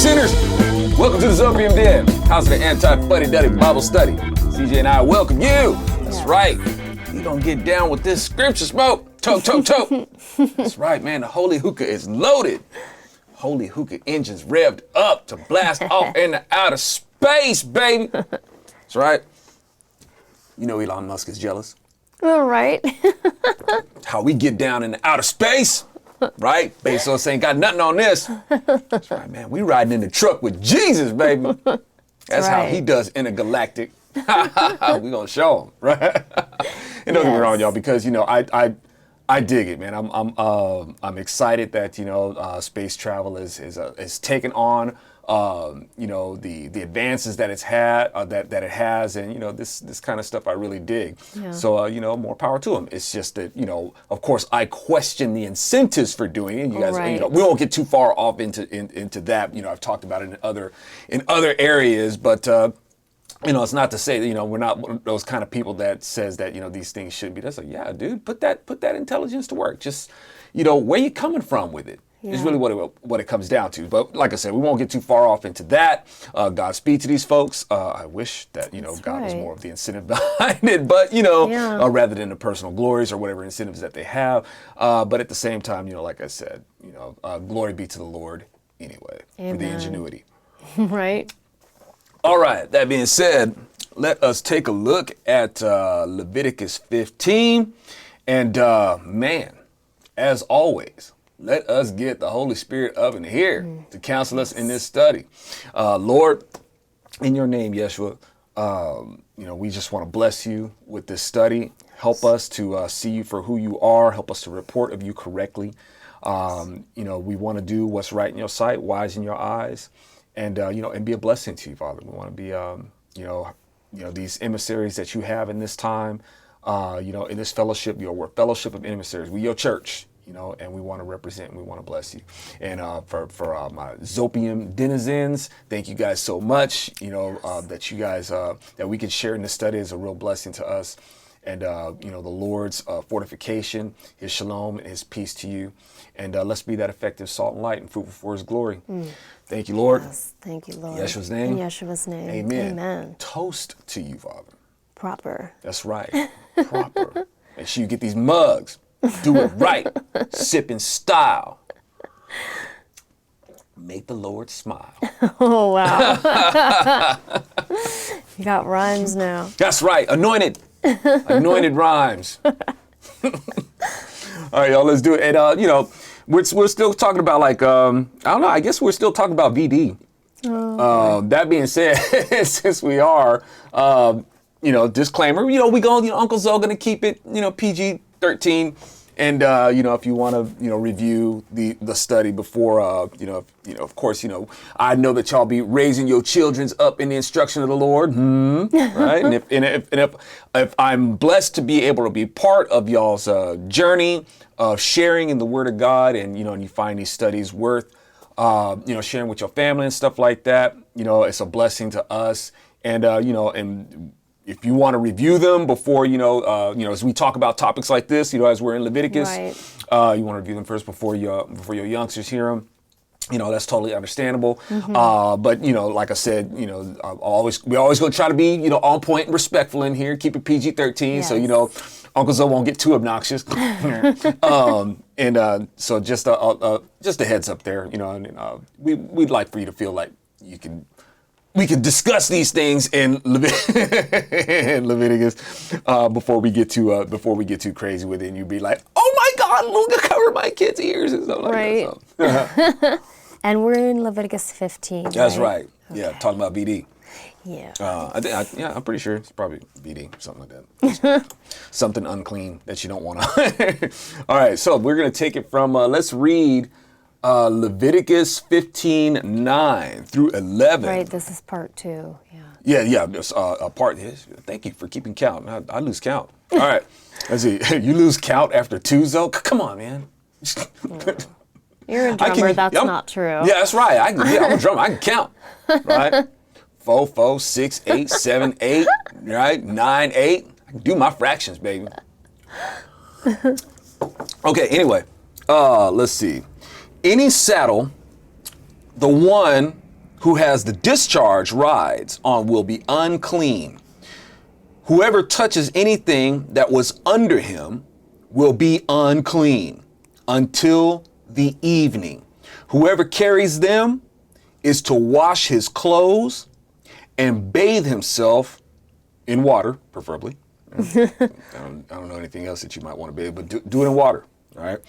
sinners? Welcome to the ZOpium Den, house of the anti-fuddy-duddy Bible study. CJ and I welcome you. That's right. We gonna get down with this scripture smoke. Tote. That's right, man. The holy hookah is loaded. Holy hookah engines revved up to blast off into outer space, baby. That's right. You know Elon Musk is jealous. All right. How we get down into outer space, right? Bezos ain't got nothing on this. That's right, man. We riding in the truck with Jesus, baby. That's how he does intergalactic. We gonna show him, right? And don't get me wrong, y'all, because you know I dig it, man. I'm excited that space travel is taken on. The advances that it's had, that it has, and this kind of stuff I really dig. Yeah. So more power to them. It's just that of course I question the incentives for doing it. You guys, we won't get too far off into that. I've talked about it in other areas, but it's not to say that we're not one of those kind of people that says that these things should be. That's like, yeah, dude, put that intelligence to work. Just where you coming from with it. Yeah. Is really what it comes down to. But like I said, we won't get too far off into that. Godspeed to these folks. I wish that God was more of the incentive behind it, but rather than the personal glories or whatever incentives that they have. But at the same time, like I said, glory be to the Lord anyway. Amen. For the ingenuity. Right. All right. That being said, let us take a look at Leviticus 15, and man, as always. Let us get the Holy Spirit up in here to counsel us in this study. Lord, in your name, Yeshua, we just want to bless you with this study. Help us to see you for who you are. Help us to report of you correctly. We want to do what's right in your sight, wise in your eyes, and be a blessing to you, Father. We want to be, these emissaries that you have in this time, in this fellowship, your fellowship of emissaries. We your church. And we want to represent and we want to bless you. And for my ZOpium denizens, thank you guys so much. That you guys, that we can share in this study is a real blessing to us. And, the Lord's fortification, his shalom and his peace to you. And let's be that effective salt and light and fruitful for his glory. Thank you, Lord. Yes, thank you, Lord. In Yeshua's name. In Yeshua's name. Amen. Amen. Toast to you, Father. Proper. That's right. Proper. Make sure you get these mugs. Do it right. Sip in style. Make the Lord smile. Oh, wow. You got rhymes now. That's right. Anointed. Anointed rhymes. All right, y'all, let's do it. And, we're still talking about I don't know, I guess we're still talking about VD. Oh, that being said, since we are, disclaimer, Uncle Zoe going to keep it, PG-13. And, if you want to, review the study before, of course, I know that y'all be raising your children's up in the instruction of the Lord. Right. and if I'm blessed to be able to be part of y'all's journey of sharing in the Word of God and you find these studies worth, sharing with your family and stuff like that, it's a blessing to us. And, and if you want to review them before, as we talk about topics like this, as we're in Leviticus, right. You want to review them first before your youngsters hear them. That's totally understandable. But, like I said, we always going to try to be, on point and respectful in here, keep it PG-13. Yes. So, Uncle Zoe won't get too obnoxious. So just a heads up there, we'd like for you to feel like we can discuss these things in Leviticus before we get too crazy with it, and you'd be like, "Oh my God, Luca covered my kids' ears," and stuff like that. So. And we're in Leviticus 15. That's right. Okay. Yeah, talking about VD. Yeah. I'm pretty sure it's probably VD, something like that. Something unclean that you don't want to. All right, so we're gonna take it from. Let's read. Leviticus 15:9 through 11. Right, this is part 2. Yeah. Part. Thank you for keeping count. I lose count. All right. Let's see. You lose count after 2, Zoe? Come on, man. You're a drummer. That's not true. Yeah, that's right. I'm a drummer. I can count. Right. 4, 4, 6, 8, 7, 8. Right. 9, 8. I can do my fractions, baby. Okay. Anyway, let's see. Any saddle, the one who has the discharge rides on will be unclean. Whoever touches anything that was under him will be unclean until the evening. Whoever carries them is to wash his clothes and bathe himself in water, preferably. I don't know anything else that you might want to bathe, but do it in water. All right.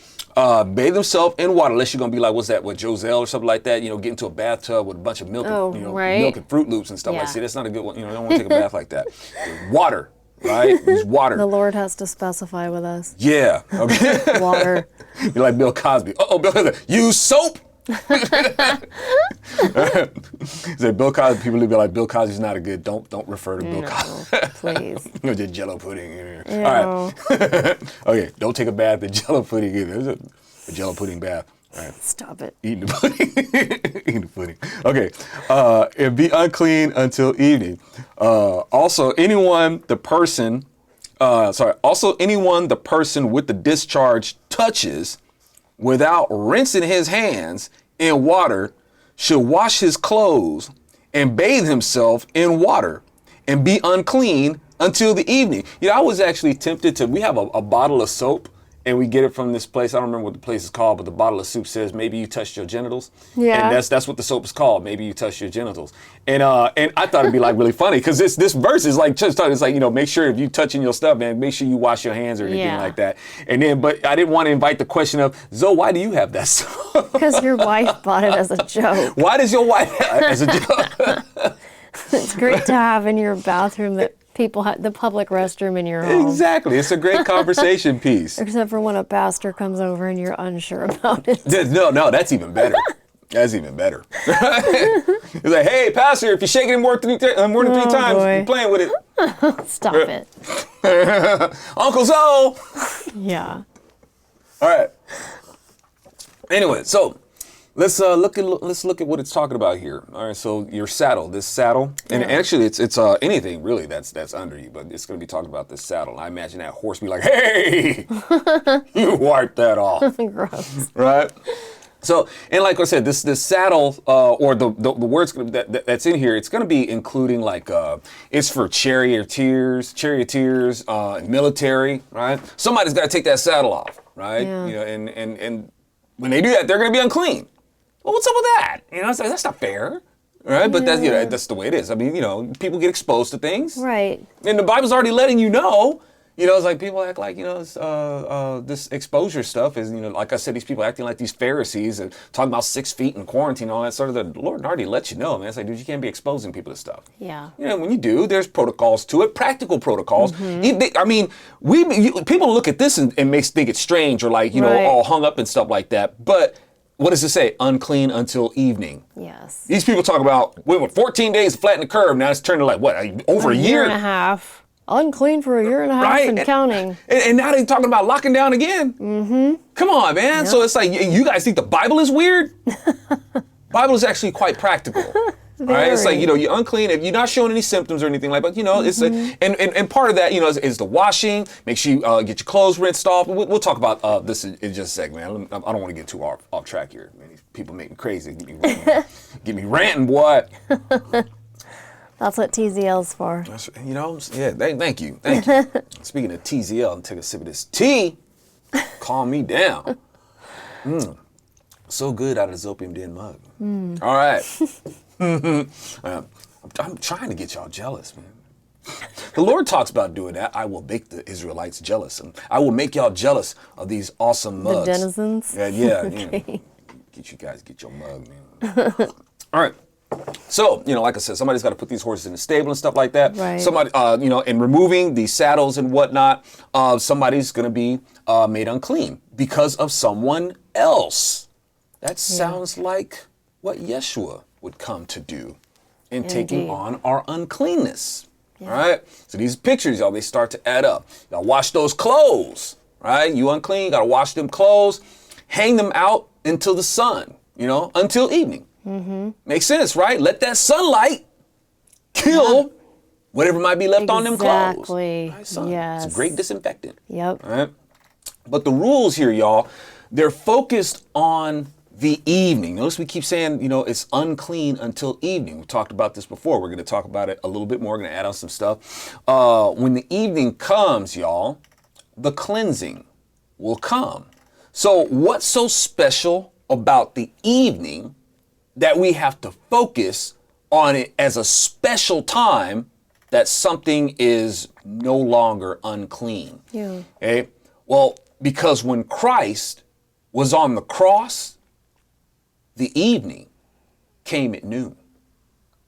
Bathe himself in water, unless you're going to be like, what's that, Joselle or something like that, get into a bathtub with a bunch of milk, milk and Fruit Loops and stuff like that. See, that's not a good one. You don't want to take a bath like that. Water, right? Use water. The Lord has to specify with us. Yeah. Okay. Water. You're like Bill Cosby. Bill Cosby. Use soap. Bill Cosby. People be like, Bill Cosby's not a good. Don't refer to Bill Cosby. Please. Just Jello pudding in here. Ew. All right. Okay. Don't take a bath with Jello pudding either. There's a Jello pudding bath. All right. Stop it. Eating the pudding. Eating the pudding. Okay. And be unclean until evening. Also, anyone the person with the discharge touches without rinsing his hands in water should wash his clothes and bathe himself in water and be unclean until the evening. I was actually tempted to, we have a bottle of soap and we get it from this place. I don't remember what the place is called, but the bottle of soup says, maybe you touched your genitals. Yeah. And that's what the soap is called. Maybe you touched your genitals. And I thought it'd be like really funny because this verse is like, it's like, make sure if you touching your stuff, man, make sure you wash your hands or anything like that. And then, but I didn't want to invite the question of, Zoe, why do you have that soap? Because your wife bought it as a joke. Why does your wife have it as a joke? It's great to have in your bathroom that people have the public restroom in your home. Exactly. It's a great conversation piece. Except for when a pastor comes over and you're unsure about it. No, that's even better. That's even better. He's like, hey, pastor, if you're shaking it more than 3 times, you're playing with it. Stop it. Uncle Zoe. Yeah. All right. Anyway, so let's look at what it's talking about here. All right, so your saddle, this saddle, and actually it's anything really that's under you, but it's going to be talking about this saddle. I imagine that horse be like, hey, you wipe that off. Gross. Right? So, and like I said, this saddle or the words that's in here, it's going to be including like it's for charioteers, military, right? Somebody's got to take that saddle off, right? Yeah. And when they do that, they're going to be unclean. Well, what's up with that? It's like, that's not fair, right? But that's the way it is. I mean, people get exposed to things, Right. And the Bible's already letting you know. It's like people act like, this exposure stuff is, like I said, these people acting like these Pharisees and talking about 6 feet and quarantine and all that sort of. The Lord already let you know, man. It's like, dude, you can't be exposing people to stuff. Yeah. When you do, there's protocols to it, practical protocols. Mm-hmm. People look at this and think it's strange or like, right. all hung up and stuff like that. But what does it say? Unclean until evening. Yes. These people talk about, we went 14 days to flatten the curve. Now it's turned to like, what, over a year? Year and a half. Unclean for a year and a half right? and counting. And now they're talking about locking down again. Mm-hmm. Come on, man. Yep. So it's like, you guys think the Bible is weird? Bible is actually quite practical. Right? It's like, you're unclean if you're not showing any symptoms or anything like that. But, it's and part of that, is the washing. Make sure you get your clothes rinsed off. We'll talk about this in just a second, man. I don't want to get too off track here. Man, these people make me crazy. Get me ranting, boy. That's what TZL's for. Thank you. Speaking of TZL, I'll take a sip of this tea. Calm me down. So good out of the ZOpium Den mug. All right. I'm trying to get y'all jealous, man. The Lord talks about doing that. I will make the Israelites jealous, and I will make y'all jealous of these awesome mugs. The denizens? Yeah. Okay. Get your mug, man. All right. So, like I said, somebody's got to put these horses in the stable and stuff like that. Right. Somebody, in removing the saddles and whatnot, somebody's going to be made unclean because of someone else. That sounds like what Yeshua would come to do in taking on our uncleanness. Yeah. All right. So these pictures, y'all, they start to add up. Y'all wash those clothes, right? You unclean, you got to wash them clothes, hang them out until the sun, until evening. Mm-hmm. Makes sense, right? Let that sunlight kill whatever might be left on them clothes. Exactly. Right, yes. It's a great disinfectant. Yep. All right. But the rules here, y'all, they're focused on the evening. Notice we keep saying, it's unclean until evening. We talked about this before. We're going to talk about it a little bit more. We're going to add on some stuff. When the evening comes, y'all, the cleansing will come. So what's so special about the evening that we have to focus on it as a special time that something is no longer unclean? Yeah. Okay? Well, because when Christ was on the cross, the evening came at noon,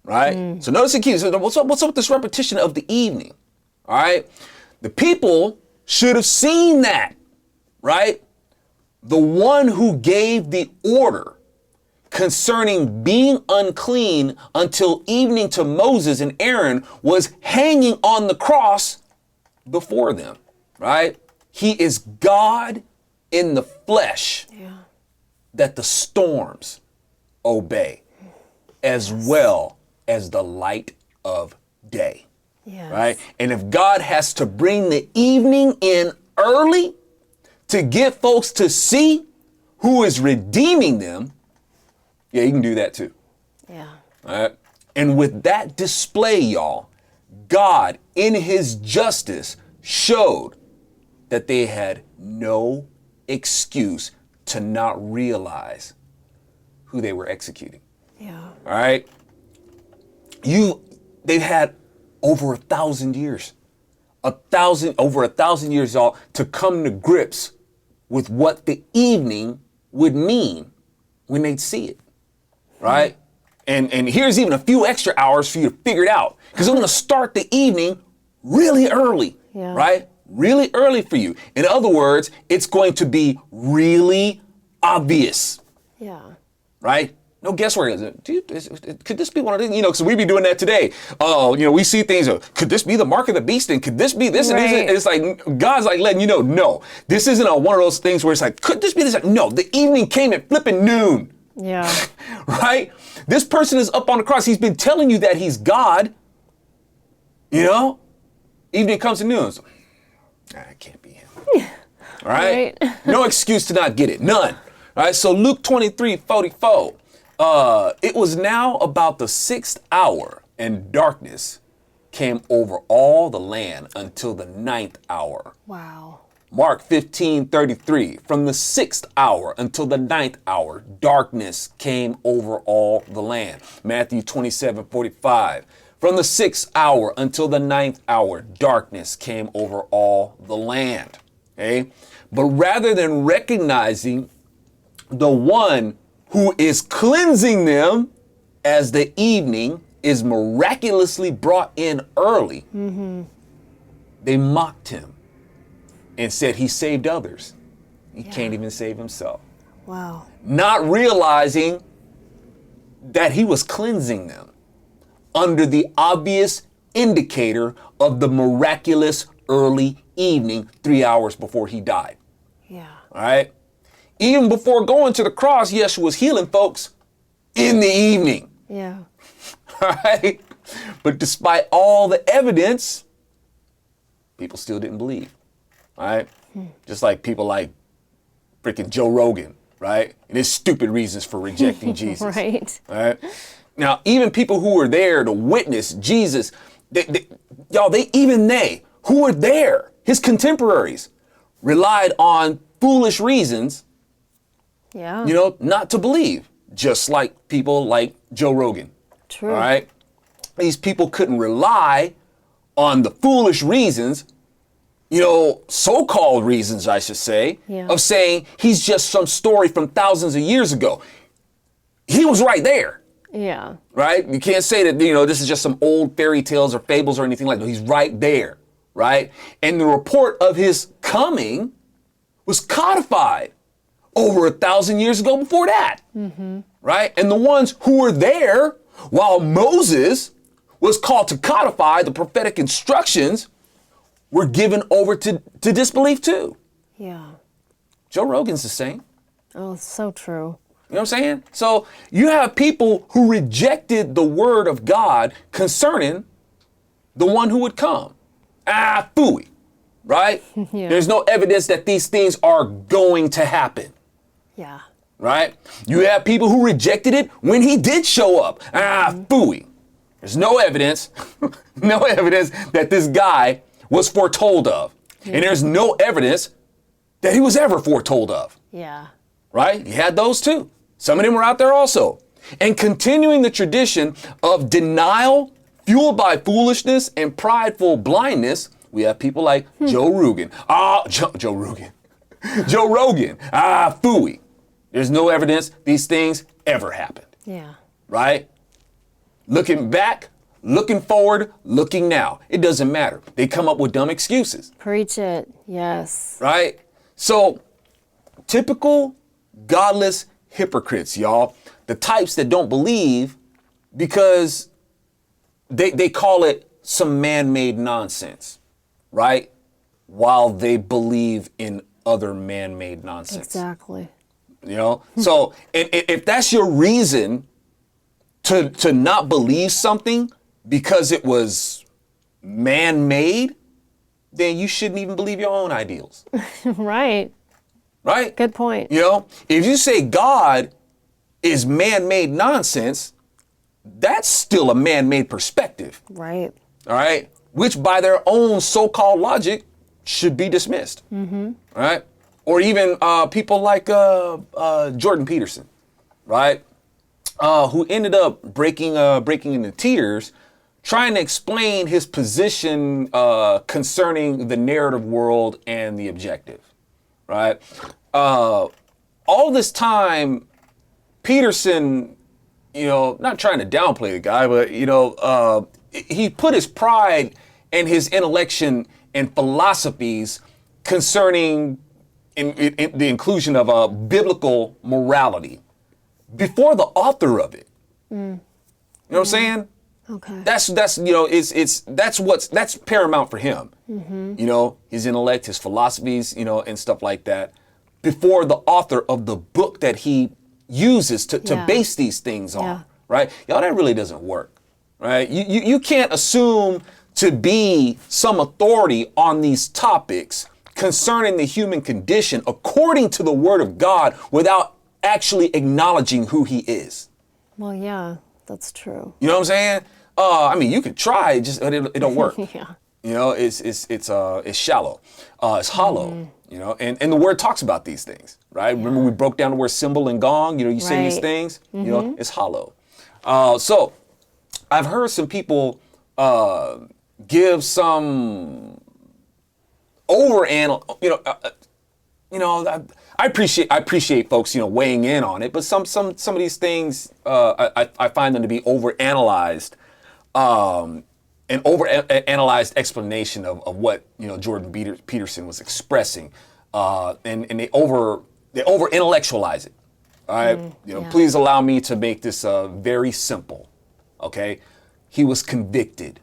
right? So notice the key. So what's up with this repetition of the evening? All right? The people should have seen that, right? The one who gave the order concerning being unclean until evening to Moses and Aaron was hanging on the cross before them, right? He is God in the flesh that the storms obey, as well as the light of day, right? And if God has to bring the evening in early to get folks to see who is redeeming them, yeah, he can do that too. Yeah. All right. And with that display, y'all, God in his justice showed that they had no excuse to not realize who they were executing. Yeah. All right. They've had over 1,000 years, over 1,000 years, y'all, to come to grips with what the evening would mean when they'd see it. Right? And here's even a few extra hours for you to figure it out. Because I'm going to start the evening really early. Right? Really early for you. In other words, it's going to be really obvious. Yeah. Right? No guesswork. Could this be one of these? Because we be doing that today. We see things. Could this be the mark of the beast? And could this be this? Right. And it's like God's like letting you know, no, this isn't one of those things where it's like, could this be this? No, the evening came at flipping noon. Yeah. Right? This person is up on the cross. He's been telling you that he's God. Evening comes to noon. So, it can't be him. All right? No excuse to not get it. None. All right? So Luke 23:44. It was now about the 6th hour, and darkness came over all the land until the 9th hour. Wow. Mark 15:33, from the 6th hour until the 9th hour, darkness came over all the land. Matthew 27:45, from the 6th hour until the 9th hour, darkness came over all the land. Okay? But rather than recognizing the one who is cleansing them as the evening is miraculously brought in early, they mocked him and said he saved others. He can't even save himself. Wow. Not realizing that he was cleansing them under the obvious indicator of the miraculous early evening 3 hours before he died. Yeah. All right? Even before going to the cross, Yeshua was healing folks in the evening. Yeah. All right? But despite all the evidence, people still didn't believe. All right? Just like people like freaking Joe Rogan, right? And his stupid reasons for rejecting Jesus. Right. All right? Now, even people who were there to witness Jesus, they who were there, his contemporaries, relied on foolish reasons, not to believe, just like people like Joe Rogan. True. All right? These people couldn't rely on the foolish reasons, so-called reasons, I should say, of saying he's just some story from thousands of years ago. He was right there. Yeah. Right? You can't say that, this is just some old fairy tales or fables or anything like that. He's right there. Right? And the report of his coming was codified over 1,000 years ago before that. Right? And the ones who were there while Moses was called to codify the prophetic instructions were given over to disbelief too. Yeah. Joe Rogan's the same. Oh, so true. You know what I'm saying? So you have people who rejected the word of God concerning the one who would come. Phooey, right? Yeah. There's no evidence that these things are going to happen. Yeah. right? You have people who rejected it when he did show up. Phooey. There's no evidence, no evidence that this guy was foretold of. And there's no evidence that he was ever foretold of. Yeah. Right? You had those too. Some of them were out there also. And continuing the tradition of denial fueled by foolishness and prideful blindness, we have people like Joe Rogan. Joe Rogan. Joe Rogan. Phooey. There's no evidence these things ever happened. Yeah. Right? Looking back, looking forward, looking now. It doesn't matter. They come up with dumb excuses. Preach it. Yes. Right? So, typical godless hypocrites, y'all. The types that don't believe because they call it some man-made nonsense, right? While they believe in other man-made nonsense. Exactly. You know? So, and if that's your reason to not believe something because it was man-made, then you shouldn't even believe your own ideals. Right. Right? Good point. You know, if you say God is man-made nonsense, that's still a man-made perspective. Right. All right? Which by their own so-called logic should be dismissed. All right? Or even people like Jordan Peterson, right? Who ended up breaking into tears trying to explain his position concerning the narrative world and the objective, right? All this time, Peterson, you know, not trying to downplay the guy, but, you know, he put his pride and his intellection and philosophies concerning in the inclusion of biblical morality before the author of it. You know what I'm saying? Okay. That's you know, that's paramount for him. You know, his intellect, his philosophies, you know, and stuff like that, before the author of the book that he uses to base these things on. Right? Y'all, that really doesn't work. Right? You can't assume to be some authority on these topics concerning the human condition according to the word of God without actually acknowledging who he is. Well, yeah, that's true. You know what I'm saying? I mean, you could try, it don't work. Yeah. You know, it's shallow, it's hollow. You know, and the word talks about these things, right? Remember we broke down the word symbol and gong. You know, you say these things. You know, it's hollow. So I've heard some people give some I appreciate folks, you know, weighing in on it, but some of these things I find them to be overanalyzed, an overanalyzed explanation of what, you know, Jordan Peterson was expressing, and they over intellectualize it. All right, you know, please allow me to make this very simple. Okay, he was convicted.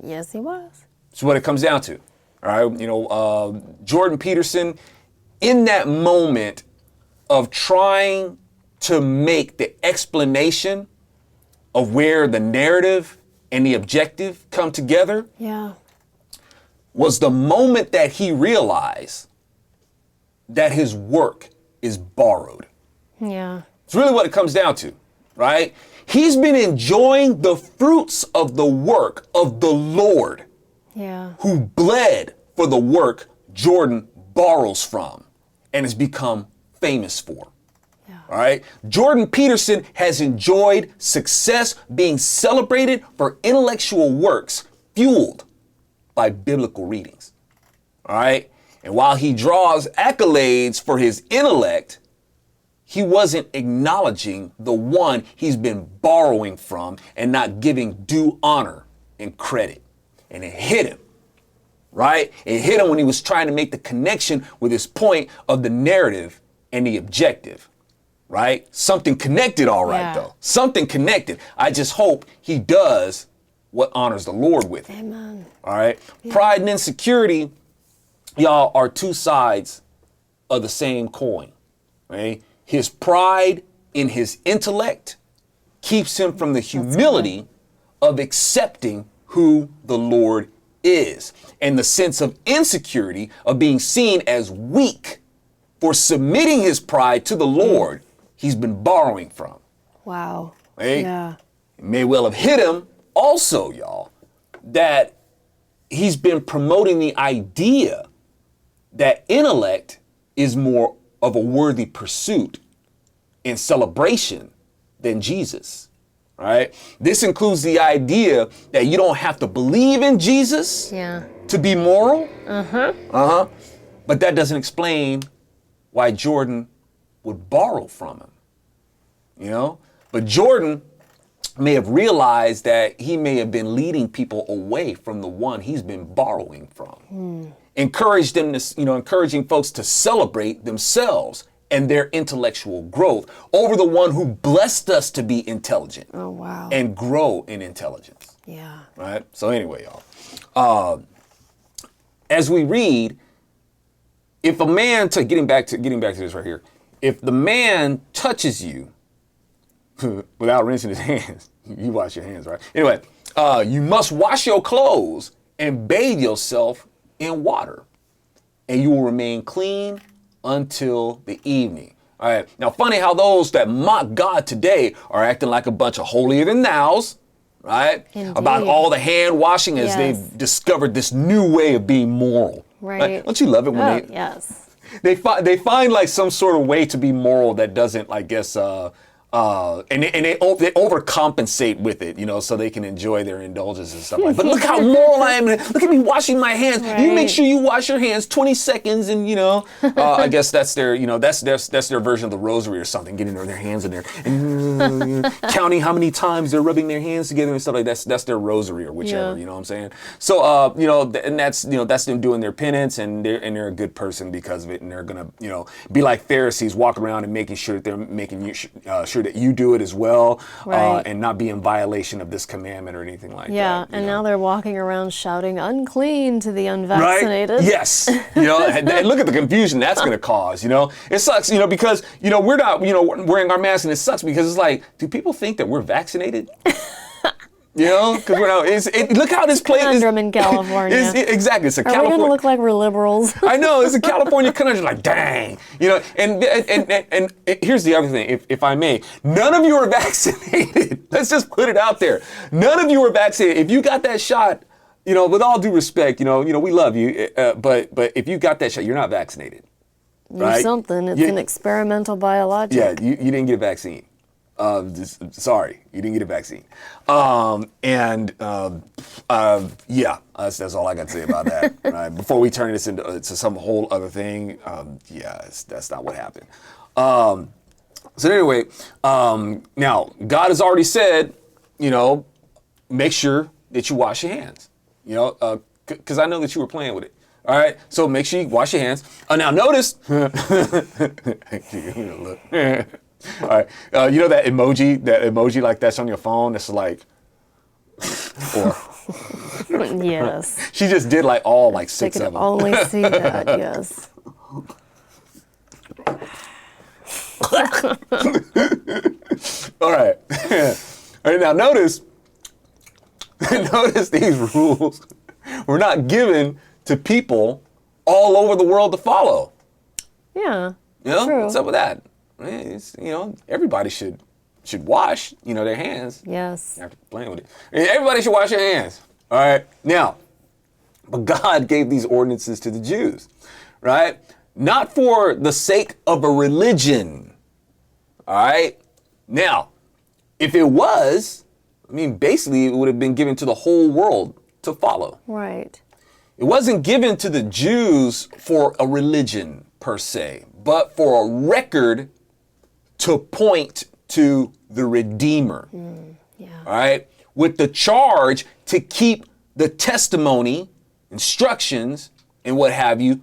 Yes, he was. That's what it comes down to. All right, you know, Jordan Peterson, in that moment of trying to make the explanation of where the narrative and the objective come together, was the moment that he realized that his work is borrowed. Yeah. It's really what it comes down to, right? He's been enjoying the fruits of the work of the Lord, who bled for the work Jordan borrows from and has become famous for. All right. Jordan Peterson has enjoyed success being celebrated for intellectual works fueled by biblical readings. All right. And while he draws accolades for his intellect, he wasn't acknowledging the one he's been borrowing from and not giving due honor and credit. And it hit him. Right? It hit him when he was trying to make the connection with his point of the narrative and the objective. Right? Something connected, all right, though. Something connected. I just hope he does what honors the Lord with it. Amen. All right? Pride and insecurity, y'all, are two sides of the same coin. Right? His pride in his intellect keeps him from the humility of accepting who the Lord is, and the sense of insecurity of being seen as weak for submitting his pride to the Lord he's been borrowing from. Wow. Right? Yeah. It may well have hit him also, y'all, that he's been promoting the idea that intellect is more of a worthy pursuit and celebration than Jesus, right? This includes the idea that you don't have to believe in Jesus to be moral. But that doesn't explain why Jordan would borrow from him, you know? But Jordan may have realized that he may have been leading people away from the one he's been borrowing from. Encourage them to, encouraging folks to celebrate themselves and their intellectual growth over the one who blessed us to be intelligent. Oh, wow. And grow in intelligence. Yeah. Right? So anyway, y'all, as we read, if a man, getting back to this right here, if the man touches you without rinsing his hands, you wash your hands, right? Anyway, you must wash your clothes and bathe yourself in water, and you will remain clean until the evening. All right. Now, funny how those that mock God today are acting like a bunch of holier than thous, right? Indeed. About all the hand washing as they've discovered this new way of being moral. Right. Don't you love it when they find like some sort of way to be moral that doesn't, I guess, and they overcompensate with it, so they can enjoy their indulgences and stuff like that. But look how moral I am. Look at me washing my hands. Right. You make sure you wash your hands 20 seconds and, I guess that's their, that's their version of the rosary or something, getting their hands in there and counting how many times they're rubbing their hands together and stuff like that. That's their rosary or whichever, you know what I'm saying? So, and that's them doing their penance, and they're a good person because of it. And they're going to, be like Pharisees, walk around and making sure that they're making you sure that you do it as well, and not be in violation of this commandment or anything like that. Yeah, and now they're walking around shouting unclean to the unvaccinated. Right? Yes. And look at the confusion that's going to cause, It sucks, because, we're not, wearing our masks, and it sucks because it's like, do people think that we're vaccinated? Because we're not. Look how this place is. Conundrum in California. Exactly. It's a Are we California. going to look like we're liberals? I know, it's a California conundrum. Like, dang, And here's the other thing, if I may, none of you are vaccinated. Let's just put it out there. None of you are vaccinated. If you got that shot, with all due respect, we love you, but if you got that shot, you're not vaccinated. You're right? something. It's an experimental biologic. Yeah, you didn't get a vaccine. Sorry, you didn't get a vaccine. That's all I got to say about that. Right? Before we turn this into some whole other thing, that's not what happened. So anyway, now God has already said, make sure that you wash your hands, because I know that you were playing with it. All right, so make sure you wash your hands. Now notice, all right, that emoji like that's on your phone. It's like, or yes. She just did like all like six I of could them. only see that. Yes. All right. All right. Now notice these rules were not given to people all over the world to follow. Yeah. True. What's up with that? It's, everybody should wash, their hands. Yes. After playing with it. Everybody should wash their hands. All right. Now, but God gave these ordinances to the Jews, right? Not for the sake of a religion. All right. Now, if it was, basically it would have been given to the whole world to follow. Right. It wasn't given to the Jews for a religion per se, but for a record to point to the Redeemer. All right. With the charge to keep the testimony, instructions, and what have you,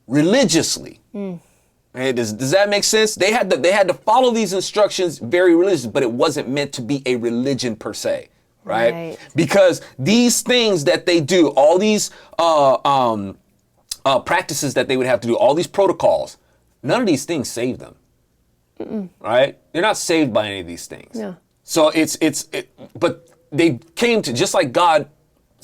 religiously. Right? Does that make sense? They had to follow these instructions very religious, but it wasn't meant to be a religion per se. Right? Because these things that they do, all these practices that they would have to do, all these protocols, none of these things save them. Right? They're not saved by any of these things. Yeah. So but they came to, just like God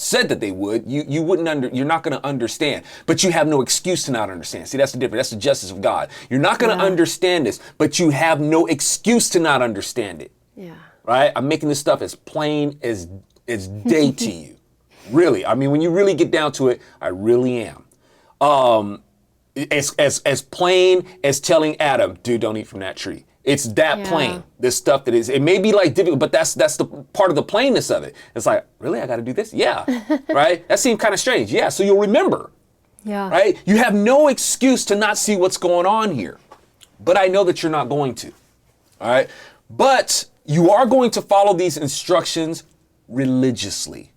said that they would, you're not going to understand, but you have no excuse to not understand. See, that's the difference. That's the justice of God. You're not going to understand this, but you have no excuse to not understand it. Yeah. Right? I'm making this stuff as plain as day to you. Really. I mean, when you really get down to it, I really am. As plain as telling Adam, dude, don't eat from that tree. It's that plain. This stuff that is, it may be like difficult, but that's the part of the plainness of it. It's like, really, I got to do this? Yeah. Right? That seemed kind of strange. Yeah. So you'll remember. Yeah. Right? You have no excuse to not see what's going on here. But I know that you're not going to. All right. But you are going to follow these instructions religiously.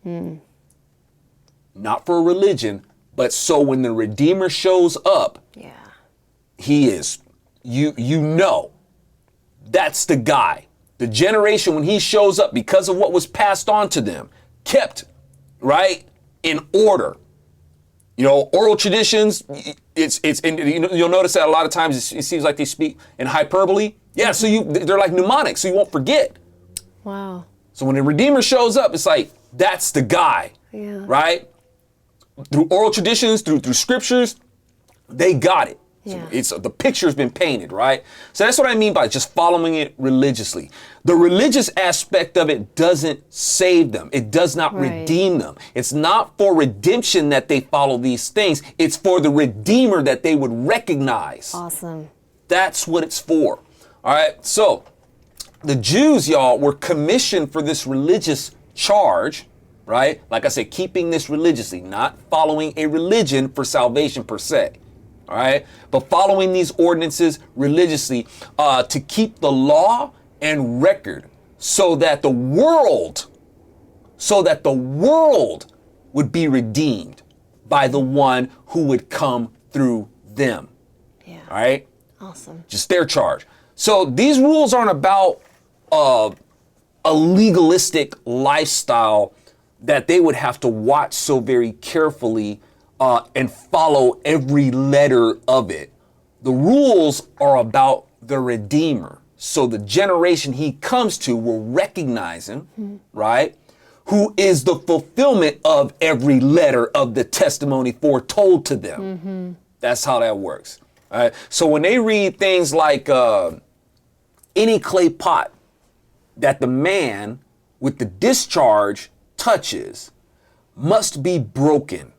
Not for a religion, but so when the Redeemer shows up, he is, you know, that's the guy. The generation, when he shows up, because of what was passed on to them, kept, right, in order. You know, oral traditions, you'll notice that a lot of times it seems like they speak in hyperbole. Yeah, so they're like mnemonics, so you won't forget. Wow. So when the Redeemer shows up, it's like, that's the guy, right? Through oral traditions, through scriptures, they got it. Yeah. So the picture's been painted, right? So that's what I mean by just following it religiously. The religious aspect of it doesn't save them. It does not redeem them. It's not for redemption that they follow these things. It's for the Redeemer that they would recognize. Awesome. That's what it's for. All right. So the Jews, y'all, were commissioned for this religious charge, right? Like I said, keeping this religiously, not following a religion for salvation per se. All right, but following these ordinances religiously to keep the law and record so that the world would be redeemed by the one who would come through them. Yeah. All right. Awesome. Just their charge. So these rules aren't about a legalistic lifestyle that they would have to watch so very carefully and follow every letter of it. The rules are about the Redeemer. So the generation he comes to will recognize him, right? Who is the fulfillment of every letter of the testimony foretold to them. That's how that works. All right. So when they read things like any clay pot that the man with the discharge touches must be broken,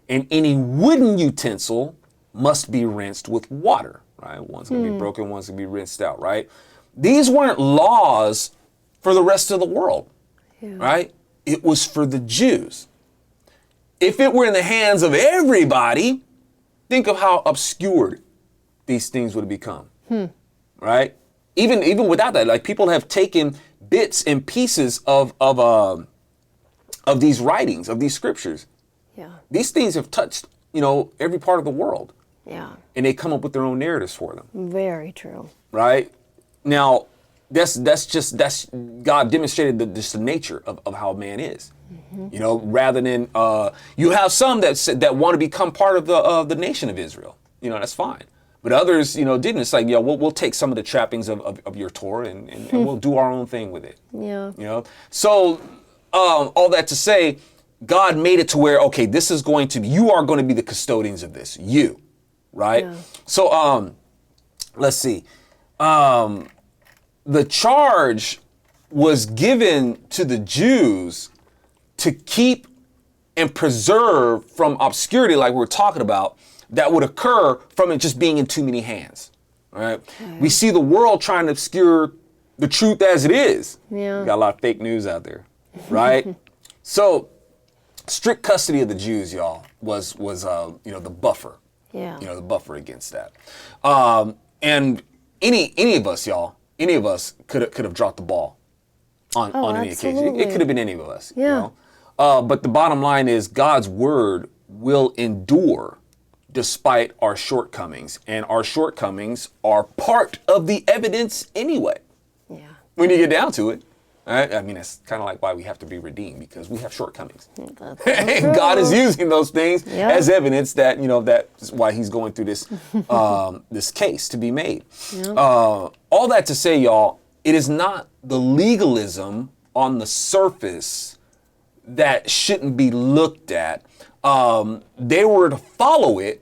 and any wooden utensil must be rinsed with water, right? One's gonna be broken, one's gonna be rinsed out, right? These weren't laws for the rest of the world, right? It was for the Jews. If it were in the hands of everybody, think of how obscured these things would have become, right? Even without that, like people have taken bits and pieces of these writings, of these scriptures. Yeah. These things have touched, every part of the world. Yeah. And they come up with their own narratives for them. Very true. Right? Now, that's God demonstrated just the nature of how man is. Rather than you have some that want to become part of the nation of Israel. That's fine. But others, didn't. It's like, we'll take some of the trappings of your Torah and we'll do our own thing with it. Yeah. So all that to say, God made it to where, okay, you are going to be the custodians of this, right? Yeah. So let's see. The charge was given to the Jews to keep and preserve from obscurity, like we were talking about, that would occur from it just being in too many hands. Right? Okay. We see the world trying to obscure the truth as it is. Yeah. We got a lot of fake news out there, right? So strict custody of the Jews, y'all, was the buffer. Yeah. The buffer against that. And any of us, y'all, could have dropped the ball on any occasion. It could have been any of us. Yeah. But the bottom line is God's word will endure despite our shortcomings, and our shortcomings are part of the evidence anyway. Yeah. When you get down to it. Right? I mean, it's kind of like why we have to be redeemed, because we have shortcomings. And God is using those things as evidence that, that's why he's going through this this case to be made. All that to say, y'all, it is not the legalism on the surface that shouldn't be looked at. They were to follow it,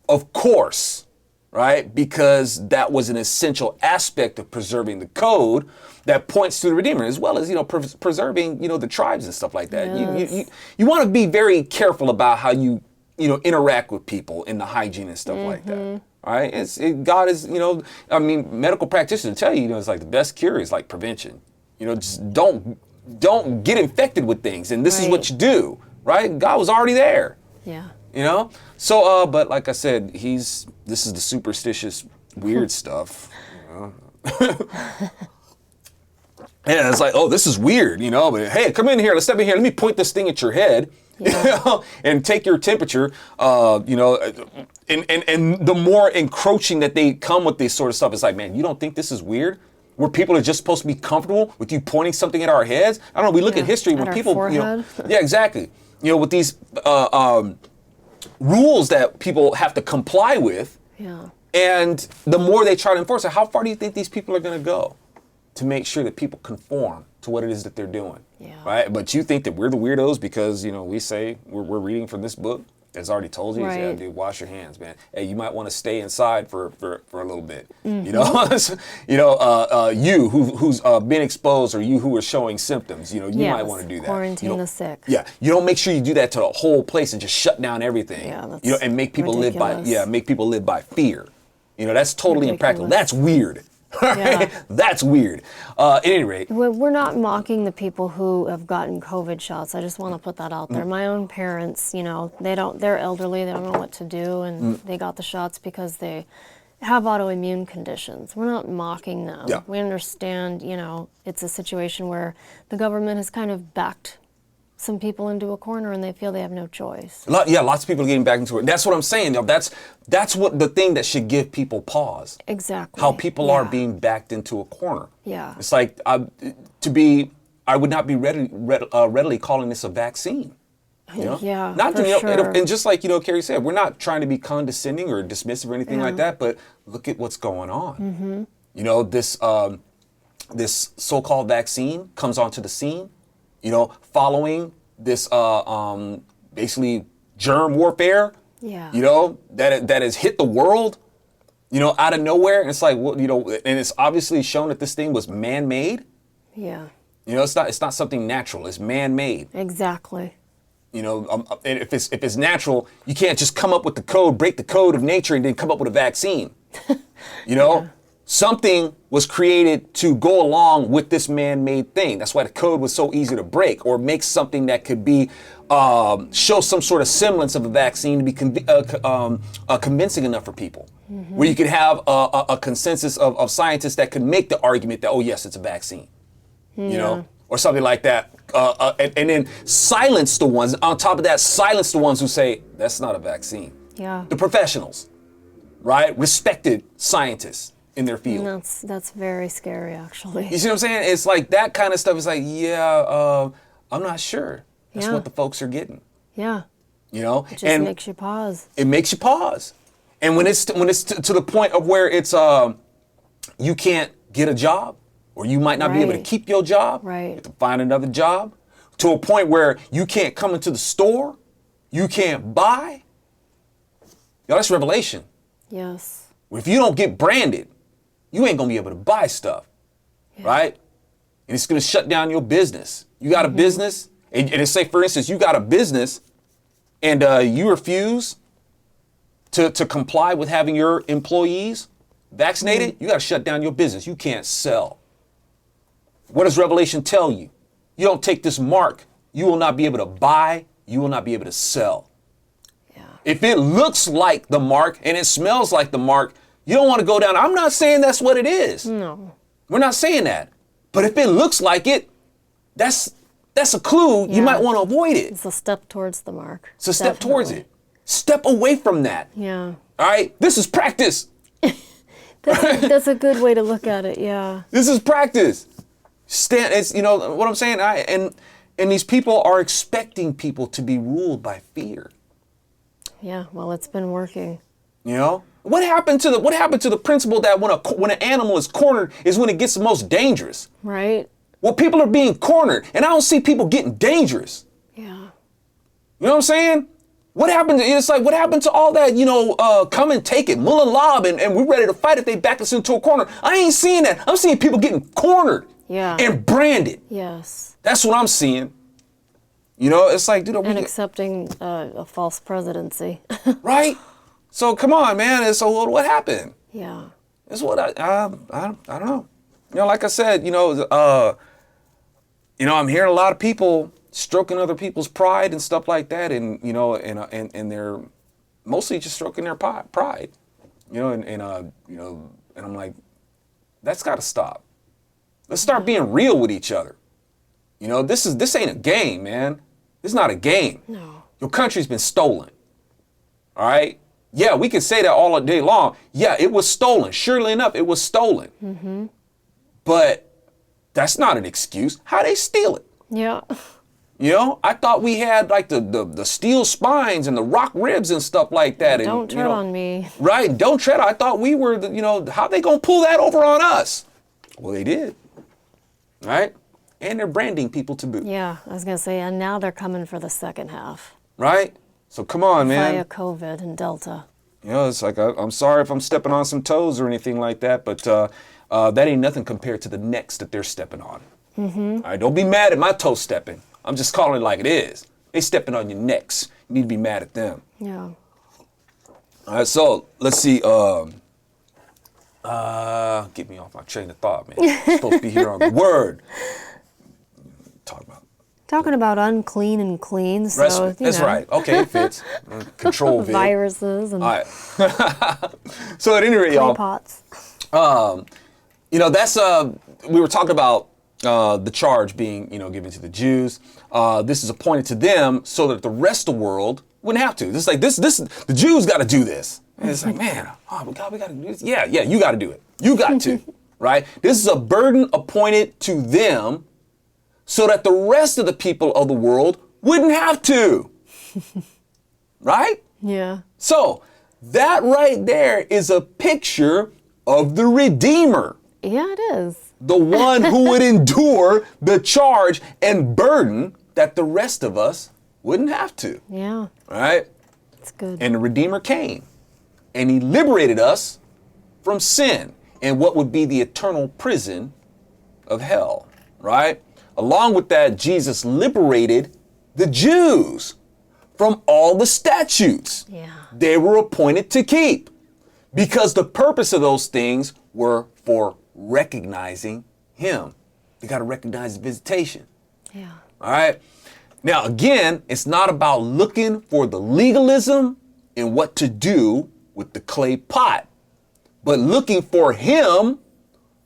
of course, right? Because that was an essential aspect of preserving the code that points to the Redeemer, as well as, preserving, the tribes and stuff like that. Yes. You want to be very careful about how you interact with people in the hygiene and stuff like that. All right. God is, medical practitioners tell you, it's like the best cure is like prevention. Just don't get infected with things. And this is what you do, right? God was already there. Yeah. So, but like I said, this is the superstitious, weird stuff. And it's like, oh, this is weird, but hey, come in here, let's step in here. Let me point this thing at your head, and take your temperature, and the more encroaching that they come with this sort of stuff, it's like, man, you don't think this is weird? Where people are just supposed to be comfortable with you pointing something at our heads? I don't know, we look at history when people, forehead. yeah, exactly. With these rules that people have to comply with, and the more they try to enforce it, how far do you think these people are going to go to make sure that people conform to what it is that they're doing? Right? But you think that we're the weirdos because, we say we're reading from this book that's already told you, yeah, dude, wash your hands, man. Hey, you might want to stay inside for a little bit. You who's been exposed, or you who are showing symptoms, you might want to do that. Quarantine the sick. Yeah, you don't make sure you do that to the whole place and just shut down everything. Yeah, that's and make people ridiculous. live by fear. That's totally impractical. Ridiculous. That's weird. Yeah. That's weird. At any rate, We're not mocking the people who have gotten COVID shots. I just want to put that out there. My own parents, they're elderly, they don't know what to do, and they got the shots because they have autoimmune conditions. We're not mocking them. Yeah. We understand, it's a situation where the government has kind of backed some people into a corner and they feel they have no choice. Lots of people are getting back into it. That's what I'm saying. That's what the thing that should give people pause. Exactly. How people are being backed into a corner. Yeah. It's like I would not be readily calling this a vaccine. Yeah, Not for sure. And just like Carrie said, we're not trying to be condescending or dismissive or anything like that. But look at what's going on. This so-called vaccine comes onto the scene. Following this basically germ warfare, that has hit the world, out of nowhere. And it's like, and it's obviously shown that this thing was man-made. Yeah. It's not something natural. It's man-made. Exactly. And if it's natural, you can't just come up with the code, break the code of nature, and then come up with a vaccine. Something was created to go along with this man-made thing. That's why the code was so easy to break, or make something that could be show some sort of semblance of a vaccine to be convincing enough for people, where you could have a consensus of scientists that could make the argument that, oh yes, it's a vaccine, or something like that, and then silence the ones on top of that. Silence the ones who say that's not a vaccine. Yeah. The professionals, right? Respected scientists in their field. And that's very scary, actually. You see what I'm saying? It's like that kind of stuff is like, I'm not sure. That's what the folks are getting. Yeah. It just and makes you pause. It makes you pause. And when it's to the point of where it's you can't get a job, or you might not be able to keep your job. Right. You have to find another job, to a point where you can't come into the store, you can't buy. That's revelation. Yes. If you don't get branded, you ain't gonna be able to buy stuff, right? And it's gonna shut down your business. You got a business, and it's say, for instance, you got a business, and you refuse to comply with having your employees vaccinated, you gotta shut down your business. You can't sell. What does Revelation tell you? You don't take this mark, you will not be able to buy, you will not be able to sell. Yeah. If it looks like the mark and it smells like the mark, you don't want to go down. I'm not saying that's what it is. No. We're not saying that. But if it looks like it, that's a clue. You might want to avoid it. It's a step towards the mark. It's a step towards it. Step away from that. Yeah. All right? This is practice. That's a good way to look at it, yeah. This is practice. It's what I'm saying? And these people are expecting people to be ruled by fear. Yeah, well, it's been working. What happened to the principle that when an animal is cornered is when it gets the most dangerous? Right. Well, people are being cornered, and I don't see people getting dangerous. You know what I'm saying? What happened? It's like, what happened to all that, come and take it, mullah lob, and we're ready to fight if they back us into a corner. I ain't seeing that. I'm seeing people getting cornered and branded. Yes. That's what I'm seeing. It's like, dude, and accepting a false presidency. Right? So come on, man. And so what happened? Yeah. It's what I don't know. Like I said, I'm hearing a lot of people stroking other people's pride and stuff like that, and and they're mostly just stroking their pride, and I'm like, that's got to stop. Let's start being real with each other. This ain't a game, man. This is not a game. No. Your country's been stolen. All right. Yeah, we can say that all day long. Yeah, it was stolen. Surely enough, it was stolen. Mm-hmm. But that's not an excuse. How they steal it? Yeah. I thought we had like the steel spines and the rock ribs and stuff like that. And, don't tread on me. Right. Don't tread. I thought we were, how they going to pull that over on us? Well, they did. Right. And they're branding people to boot. Yeah, I was going to say, and now they're coming for the second half. Right. So come on, man. Via COVID and Delta. It's like, I'm sorry if I'm stepping on some toes or anything like that, but that ain't nothing compared to the necks that they're stepping on. Mm-hmm. All right, don't be mad at my toe stepping. I'm just calling it like it is. They stepping on your necks. You need to be mad at them. Yeah. All right, so let's see. Get me off my train of thought, man. I'm supposed to be here on the word. Talking about unclean and clean, so that's right. Okay, it fits. Control vid. Viruses and all right. So at any rate, y'all. pots. That's we were talking about the charge being given to the Jews. This is appointed to them so that the rest of the world wouldn't have to. It's like this. The Jews got to do this. And it's like, man, we got to do this. Yeah, you got to do it. You got to, right? This is a burden appointed to them, so that the rest of the people of the world wouldn't have to. Right? Yeah. So that right there is a picture of the Redeemer. Yeah, it is. The one who would endure the charge and burden that the rest of us wouldn't have to. Yeah. Right? It's good. And the Redeemer came and he liberated us from sin and what would be the eternal prison of hell. Right? Along with that, Jesus liberated the Jews from all the statutes they were appointed to keep, because the purpose of those things were for recognizing him. You got to recognize the visitation. Yeah. All right. Now, again, it's not about looking for the legalism in what to do with the clay pot, but looking for him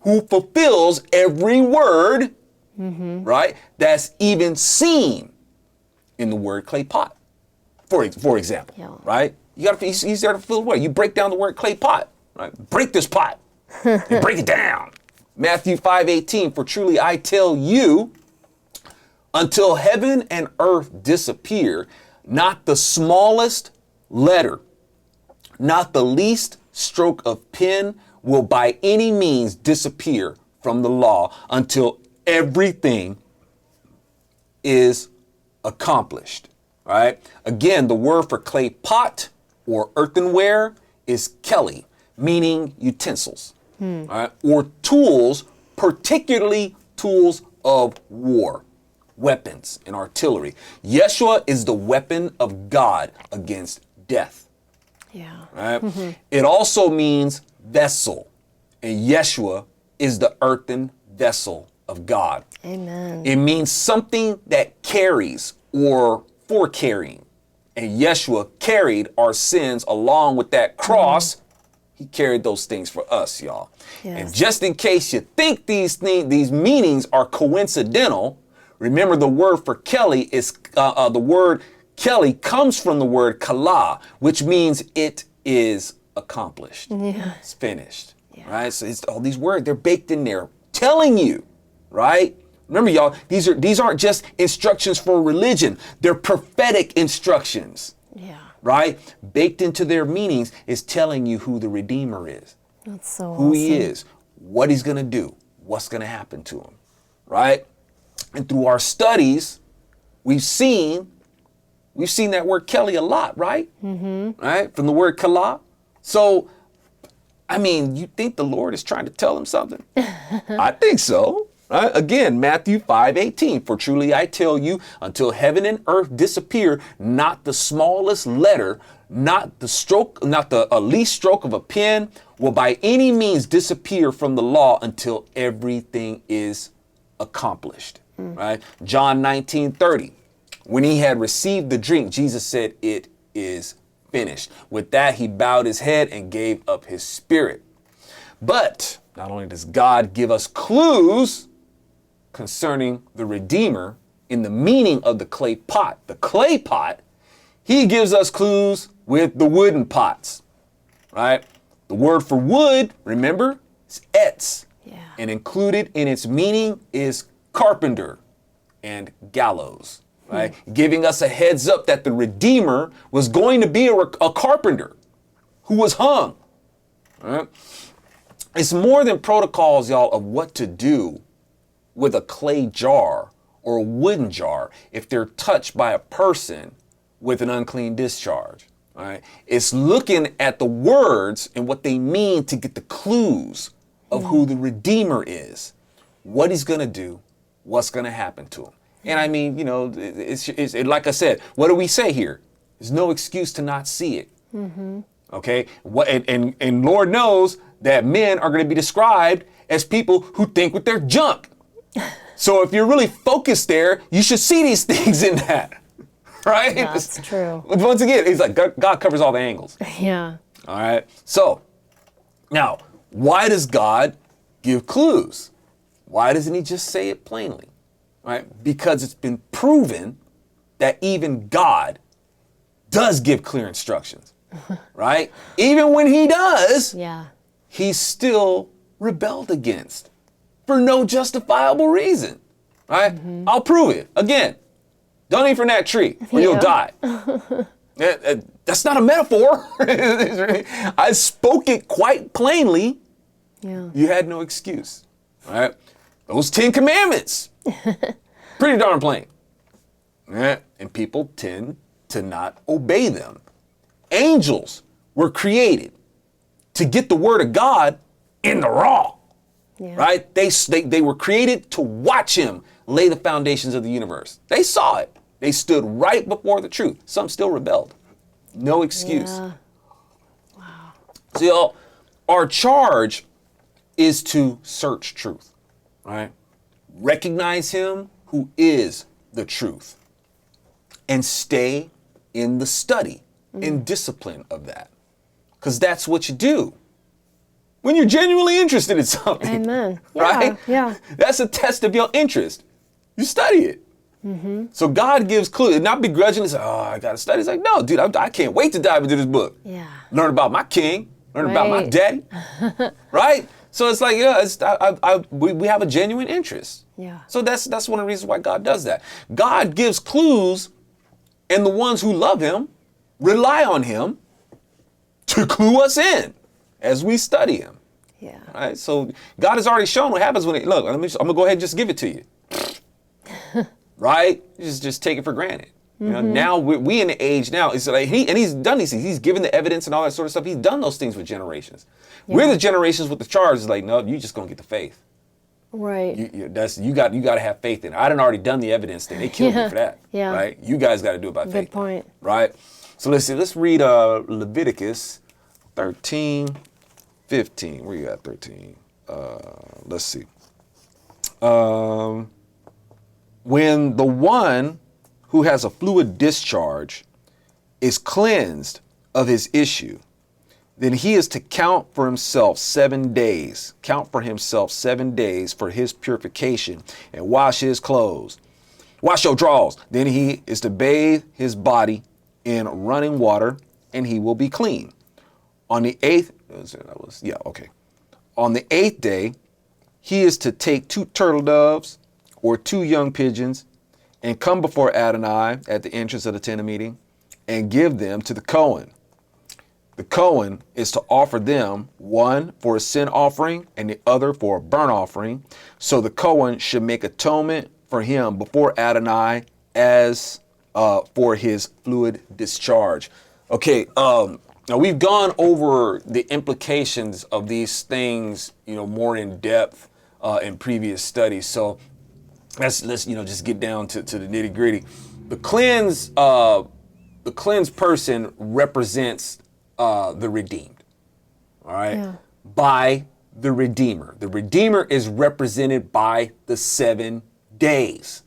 who fulfills every word. Mm-hmm. Right? That's even seen in the word clay pot, for example, right? He's there to fill the word. You break down the word clay pot, right? Break this pot and break it down. Matthew 5:18, for truly I tell you, until heaven and earth disappear, not the smallest letter, not the least stroke of pen will by any means disappear from the law until everything is accomplished, right? Again, the word for clay pot or earthenware is kelly, meaning utensils, right? Or tools, particularly tools of war, weapons and artillery. Yeshua is the weapon of God against death. Yeah. Right? Mm-hmm. It also means vessel, and Yeshua is the earthen vessel of God. Amen. It means something that carries or for carrying. And Yeshua carried our sins along with that cross. He carried those things for us, y'all. Yes. And just in case you think these meanings are coincidental, remember the word for Kelly is the word Kelly comes from the word kala, which means it is accomplished. Yeah. It's finished. Yeah. Right? So it's all these words, they're baked in there telling you. Right? Remember, y'all, these aren't just instructions for religion. They're prophetic instructions. Yeah. Right? Baked into their meanings is telling you who the Redeemer is. That's so who awesome. He is, what He's going to do, what's going to happen to Him. Right? And through our studies, we've seen We've seen that word Kelly a lot, right? Right? From the word Kala. So, I mean, you think the Lord is trying to tell him something? I think so. Right? Again, Matthew 5:18, for truly I tell you, until heaven and earth disappear, not the smallest letter, not the least stroke of a pen will by any means disappear from the law until everything is accomplished. Right? John 19:30, when he had received the drink, Jesus said, it is finished. With that, he bowed his head and gave up his spirit. But not only does God give us clues concerning the Redeemer in the meaning of the clay pot, he gives us clues with the wooden pots, right? The word for wood, remember, is etz. Yeah. And included in its meaning is carpenter and gallows, right? Giving us a heads up that the Redeemer was going to be a carpenter who was hung, right? It's more than protocols, y'all, of what to do with a clay jar or a wooden jar if they're touched by a person with an unclean discharge. Right? It's looking at the words and what they mean to get the clues of who the Redeemer is, what he's going to do, what's going to happen to him. And I mean, you know, it's like I said, what do we say here? There's no excuse to not see it. Okay? And Lord knows that men are going to be described as people who think with their junk. So if you're really focused there, you should see these things in that, right? That's true. Once again, it's like God covers all the angles. Yeah. All right. So now, why does God give clues? Why doesn't he just say it plainly? Right? Because it's been proven that even God does give clear instructions, right? Even when he does, Yeah. he's still rebelled against for no justifiable reason, right? I'll prove it. Again, don't eat from that tree or you'll die. That's not a metaphor. I spoke it quite plainly. Yeah. You had no excuse, right? Those 10 commandments, pretty darn plain. Right? And people tend to not obey them. Angels were created to get the word of God in the raw. Yeah. Right? They were created to watch him lay the foundations of the universe. They saw it. They stood right before the truth. Some still rebelled. No excuse. Yeah. Wow. So y'all, our charge is to search truth, right? Recognize him who is the truth and stay in the study and discipline of that. Because that's what you do when you're genuinely interested in something. Amen. Yeah. Right? Yeah. That's a test of your interest. You study it. So God gives clues, not begrudgingly say, oh, I got to study. It's like, no, dude, I can't wait to dive into this book. Yeah. Learn about my king, learn about my Right. daddy, right? So it's like, yeah, we have a genuine interest. Yeah. So that's one of the reasons why God does that. God gives clues, and the ones who love him rely on him to clue us in as we study him. Yeah. Right? So God has already shown what happens when look, I'm gonna go ahead and just give it to you. Right? Just take it for granted. You know, now we in the age now, it's like he's done these things. He's given the evidence and all that sort of stuff. He's done those things with generations. Yeah. We're the generations with the charge. It's like, no, you just gonna get the faith. Right. You got to have faith in it. I done already done the evidence thing. They killed me for that. Yeah. Right? You guys got to do it by faith. Good point. Right? So let's see. Let's read Leviticus 13:15. Where you at? 13. Let's see. When the one who has a fluid discharge is cleansed of his issue, then he is to count for himself 7 days. Count for himself 7 days for his purification and wash his clothes. Wash your drawers. Then he is to bathe his body in running water, and he will be clean. On the eighth, On the 8th day, he is to take 2 turtle doves or 2 young pigeons and come before Adonai at the entrance of the tent of meeting and give them to the Cohen. The Cohen is to offer them, one for a sin offering and the other for a burnt offering. So the Cohen should make atonement for him before Adonai as for his fluid discharge. Okay, now we've gone over the implications of these things, more in depth in previous studies. So let's just get down to the nitty gritty. The cleansed person represents the redeemed. All right, Yeah. by the Redeemer. The Redeemer is represented by the 7 days.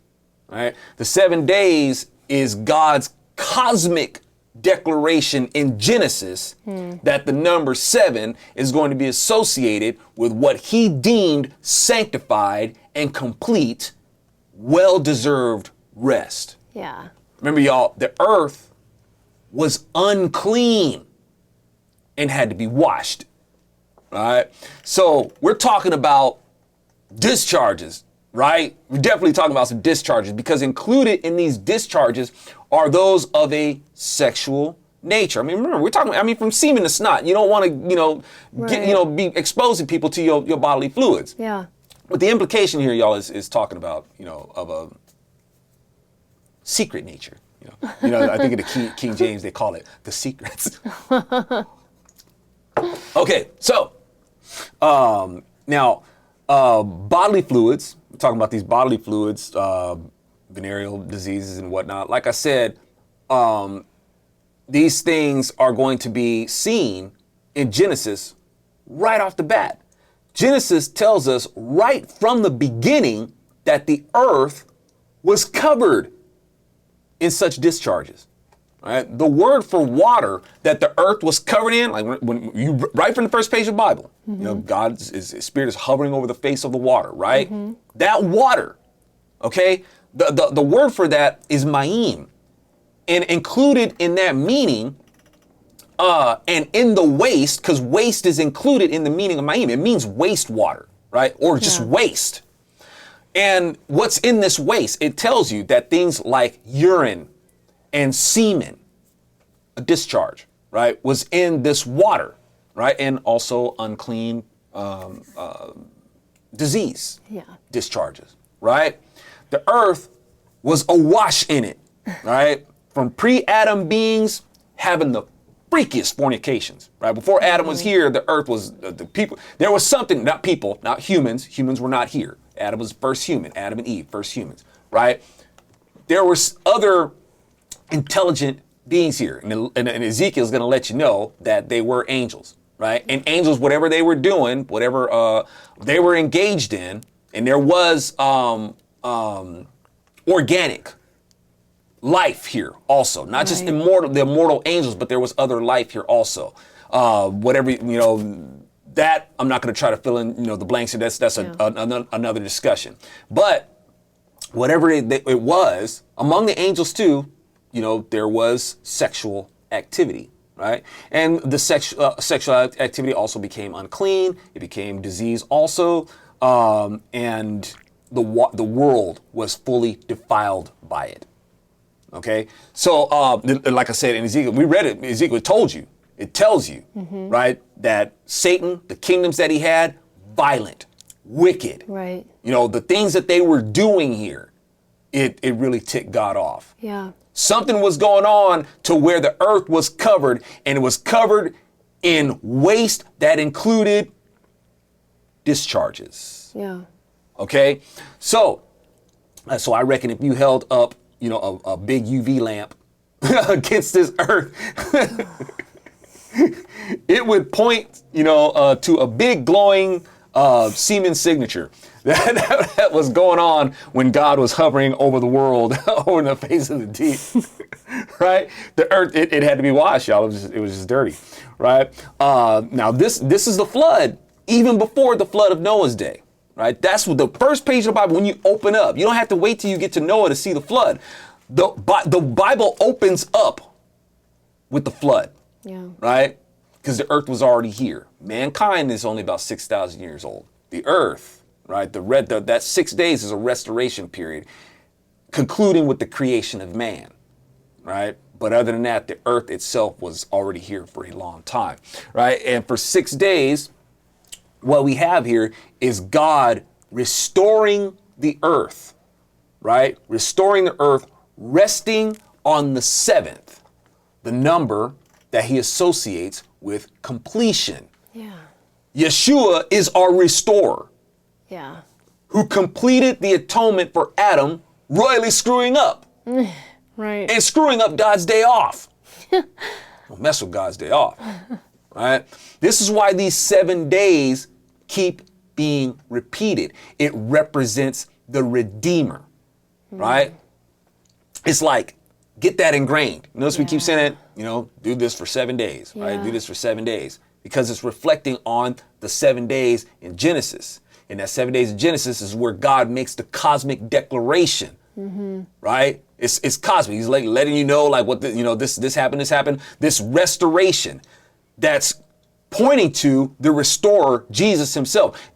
Right, the 7 days is God's cosmic declaration in Genesis that the number 7 is going to be associated with what he deemed sanctified and complete, well-deserved rest. Yeah. Remember, y'all, the earth was unclean and had to be washed. All right. So we're talking about discharges, right? We're definitely talking about some discharges, because included in these discharges are those of a sexual nature. I mean, remember, we're talking, from semen to snot. You don't want to, Right. be exposing people to your bodily fluids. Yeah. But the implication here, y'all, is talking about, of a secret nature. I think in the King James, they call it the secrets. Okay, so now bodily fluids. We're talking about these bodily fluids, venereal diseases and whatnot. Like I said, these things are going to be seen in Genesis right off the bat. Genesis tells us right from the beginning that the earth was covered in such discharges. Right? The word for water that the earth was covered in, like when you right from the first page of the Bible, God's his spirit is hovering over the face of the water, right? That water, okay? The word for that is ma'im. And included in that meaning, and in the waste, because waste is included in the meaning of ma'im. It means wastewater, right? Or just waste. And what's in this waste? It tells you that things like urine and semen, a discharge, right, was in this water, right? And also unclean disease discharges, right? The earth was awash in it, right? From pre-Adam beings having the freakiest fornications, right? Before Adam was here, the earth was, the people, there was something, not people, not humans. Humans were not here. Adam was first human, Adam and Eve, first humans, right? There was other intelligent beings here. And Ezekiel's going to let you know that they were angels, right? And angels, whatever they were doing, whatever they were engaged in, and there was organic life here also, not just the immortal angels, but there was other life here also. Whatever, that I'm not going to try to fill in, the blanks here. That's another discussion. But whatever it was, among the angels too, there was sexual activity, right? And the sexual activity also became unclean. It became disease also. And the world was fully defiled by it. Okay. So, like I said in Ezekiel, we read it. Ezekiel told you, it tells you, right, that Satan, the kingdoms that he had, violent, wicked, Right. The things that they were doing here, it really ticked God off. Yeah. Something was going on to where the earth was covered, and it was covered in waste that included discharges. Yeah. Okay. So I reckon if you held up, a big UV lamp against this earth, it would point, to a big glowing semen signature that was going on when God was hovering over the world, over the face of the deep, right? The earth, it had to be washed, y'all. It was just dirty, right? Now this is the flood, even before the flood of Noah's day, right? That's what the first page of the Bible, when you open up, you don't have to wait till you get to Noah to see the flood. The Bible opens up with the flood, right? Because the earth was already here. Mankind is only about 6,000 years old. The earth, right? That 6 days is a restoration period, concluding with the creation of man, right? But other than that, the earth itself was already here for a long time, right? And for 6 days, what we have here is God restoring the earth, right? Restoring the earth, resting on the seventh, the number that he associates with completion. Yeah. Yeshua is our restorer Yeah. who completed the atonement for Adam, royally screwing up. Right. And screwing up God's day off. Don't mess with God's day off. Right? This is why these 7 days keep being repeated. It represents the Redeemer. Right? It's like, get that ingrained. Notice we keep saying it, do this for 7 days, right? Yeah. Do this for 7 days. Because it's reflecting on the 7 days in Genesis. And that 7 days in Genesis is where God makes the cosmic declaration. Right? It's cosmic. He's like letting you know, like, what this happened. This restoration that's pointing to the restorer, Jesus himself.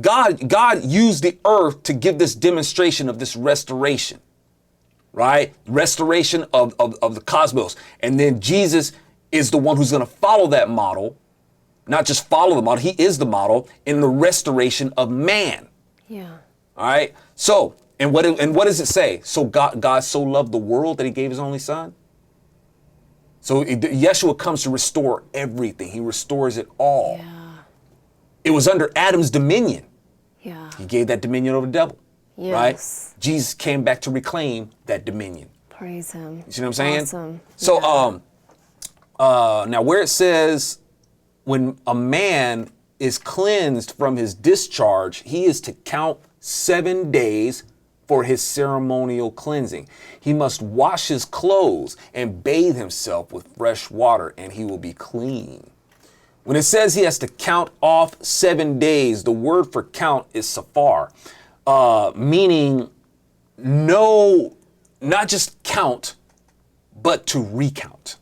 God used the earth to give this demonstration of this restoration. Right? Restoration of the cosmos. And then Jesus is the one who's going to follow that model, not just follow the model. He is the model in the restoration of man. Yeah. All right. So, and what does it say? So God so loved the world that he gave his only son. So Yeshua comes to restore everything. He restores it all. Yeah. It was under Adam's dominion. Yeah. He gave that dominion over the devil. Yes. Right? Jesus came back to reclaim that dominion. Praise him. You see what I'm saying? Awesome. So, now where it says when a man is cleansed from his discharge, he is to count 7 days for his ceremonial cleansing. He must wash his clothes and bathe himself with fresh water, and he will be clean. When it says he has to count off 7 days, the word for count is safar, meaning not just count, but to recount.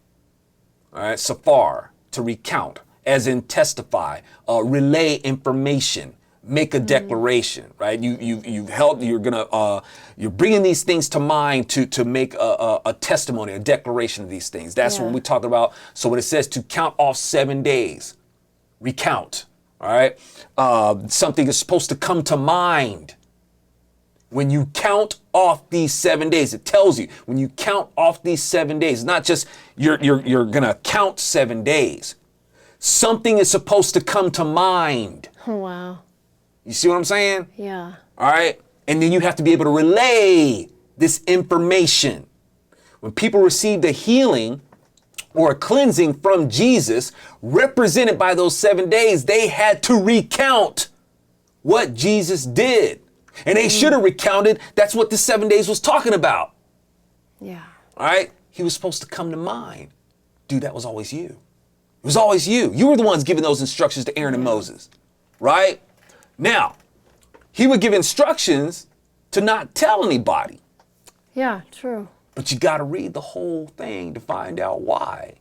All right, safar, to recount, as in testify, relay information, make a declaration, right? You're bringing these things to mind to make a testimony, a declaration of these things. That's what we talk about. So when it says to count off 7 days, recount, all right? Something is supposed to come to mind. When you count off these 7 days, it tells you when you count off these 7 days, not just you're gonna count 7 days. Something is supposed to come to mind. Oh, wow. You see what I'm saying? Yeah. All right. And then you have to be able to relay this information. When people received a healing or a cleansing from Jesus, represented by those 7 days, they had to recount what Jesus did. And they should have recounted. That's what the 7 days was talking about. Yeah. All right. He was supposed to come to mind. Dude, that was always you. It was always you. You were the ones giving those instructions to Aaron and Moses. Right? Now, he would give instructions to not tell anybody. Yeah, true. But you got to read the whole thing to find out why.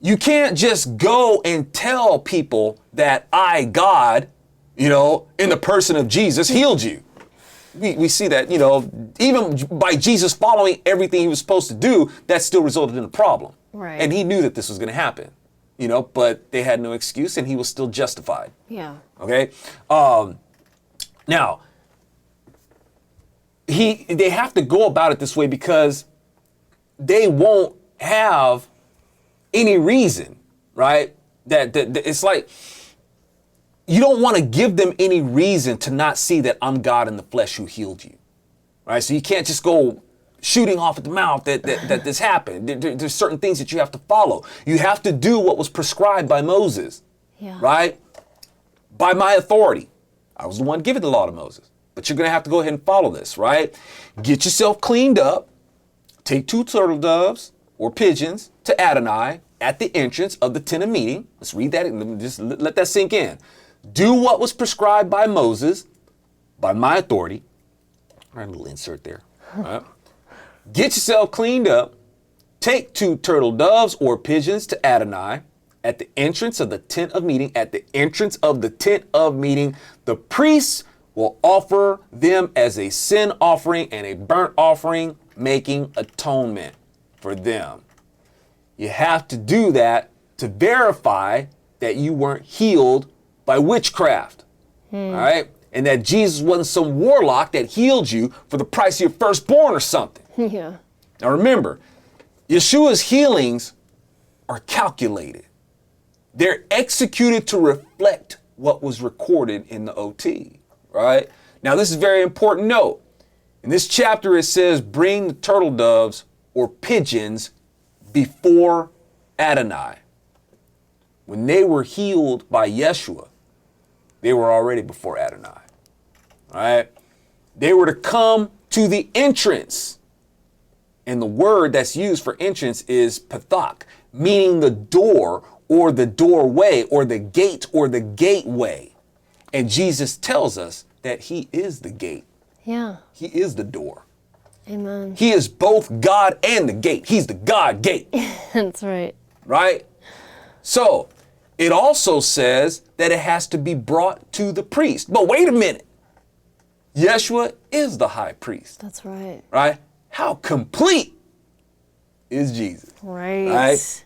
You can't just go and tell people that I, God, in the person of Jesus, healed you. We see that, even by Jesus following everything he was supposed to do, that still resulted in a problem. Right. And he knew that this was going to happen, but they had no excuse and he was still justified. Yeah. Okay. Now, they have to go about it this way because they won't have any reason, right? That it's like, you don't want to give them any reason to not see that I'm God in the flesh who healed you, right? So you can't just go shooting off at the mouth that this happened. There's certain things that you have to follow. You have to do what was prescribed by Moses, right? By my authority. I was the one giving the law to Moses, but you're going to have to go ahead and follow this, right? Get yourself cleaned up. Take 2 turtle doves or pigeons to Adonai at the entrance of the tent of meeting. Let's read that and just let that sink in. Do what was prescribed by Moses, by my authority. All right, a little insert there. All right. Get yourself cleaned up. Take 2 turtle doves or pigeons to Adonai at the entrance of the tent of meeting. At the entrance of the tent of meeting, the priests will offer them as a sin offering and a burnt offering, making atonement for them. You have to do that to verify that you weren't healed by witchcraft, all right? And that Jesus wasn't some warlock that healed you for the price of your firstborn or something. Yeah. Now remember, Yeshua's healings are calculated. They're executed to reflect what was recorded in the OT, right? Now this is a very important note. In this chapter it says, bring the turtle doves or pigeons before Adonai. When they were healed by Yeshua, they were already before Adonai, right? They were to come to the entrance. And the word that's used for entrance is pathak, meaning the door or the doorway or the gate or the gateway. And Jesus tells us that he is the gate. Yeah. He is the door. Amen. He is both God and the gate. He's the God gate. That's right. Right? So it also says that it has to be brought to the priest. But wait a minute. Yeshua is the high priest. That's right. Right? How complete is Jesus? Right.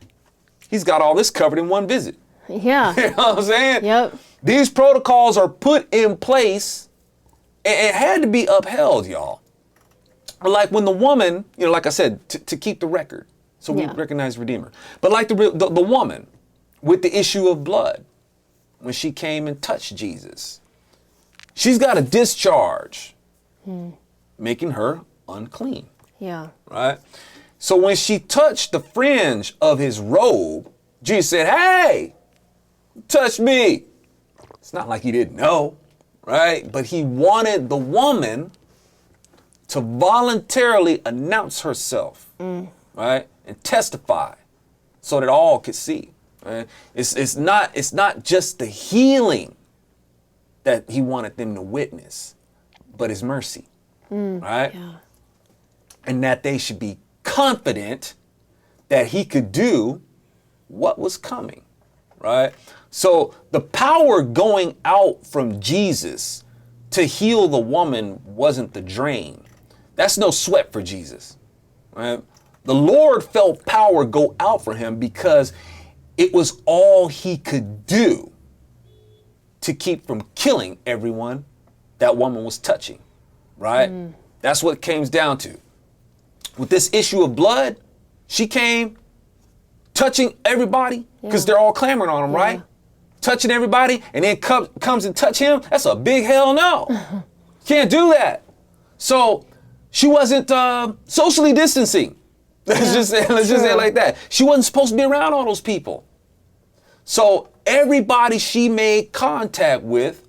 He's got all this covered in one visit. Yeah. You know what I'm saying? Yep. These protocols are put in place and it had to be upheld, y'all. Like when the woman, you know, like I said, to keep the record, so we recognize Redeemer. But like the woman with the issue of blood, when she came and touched Jesus, she's got a discharge, making her unclean. Yeah. Right? So when she touched the fringe of his robe, Jesus said, hey, touch me. It's not like he didn't know, right? But he wanted the woman to voluntarily announce herself, right? And testify so that all could see. Right? It's not just the healing that he wanted them to witness, but his mercy, right? Yeah. And that they should be confident that he could do what was coming, right? So the power going out from Jesus to heal the woman wasn't the drain. That's no sweat for Jesus, right? The Lord felt power go out for him because it was all he could do to keep from killing everyone that woman was touching, right? That's what it comes down to. With this issue of blood, she came touching everybody because they're all clamoring on him, right? Touching everybody and then comes and touch him. That's a big hell no. Can't do that. So she wasn't socially distancing. Let's just say it like that. She wasn't supposed to be around all those people. So everybody she made contact with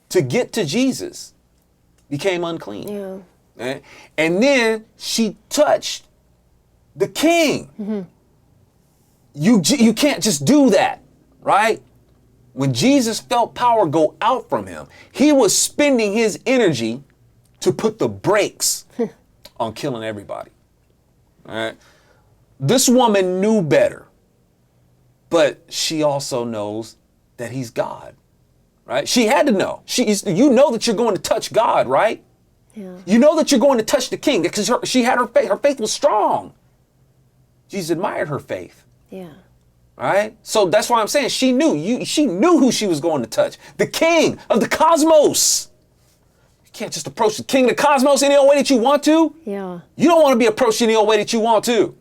to get to Jesus became unclean. Yeah. Right? And then she touched the king. You can't just do that, right? When Jesus felt power go out from him, he was spending his energy to put the brakes on killing everybody. All right? This woman knew better, but she also knows that he's God, right? She had to know. You know that you're going to touch God, right? Yeah. You know that you're going to touch the king because she had her faith. Her faith was strong. Jesus admired her faith. Yeah. Right? So that's why I'm saying she knew. She knew who she was going to touch. The king of the cosmos. You can't just approach the king of the cosmos any old way that you want to. Yeah. You don't want to be approached any old way that you want to.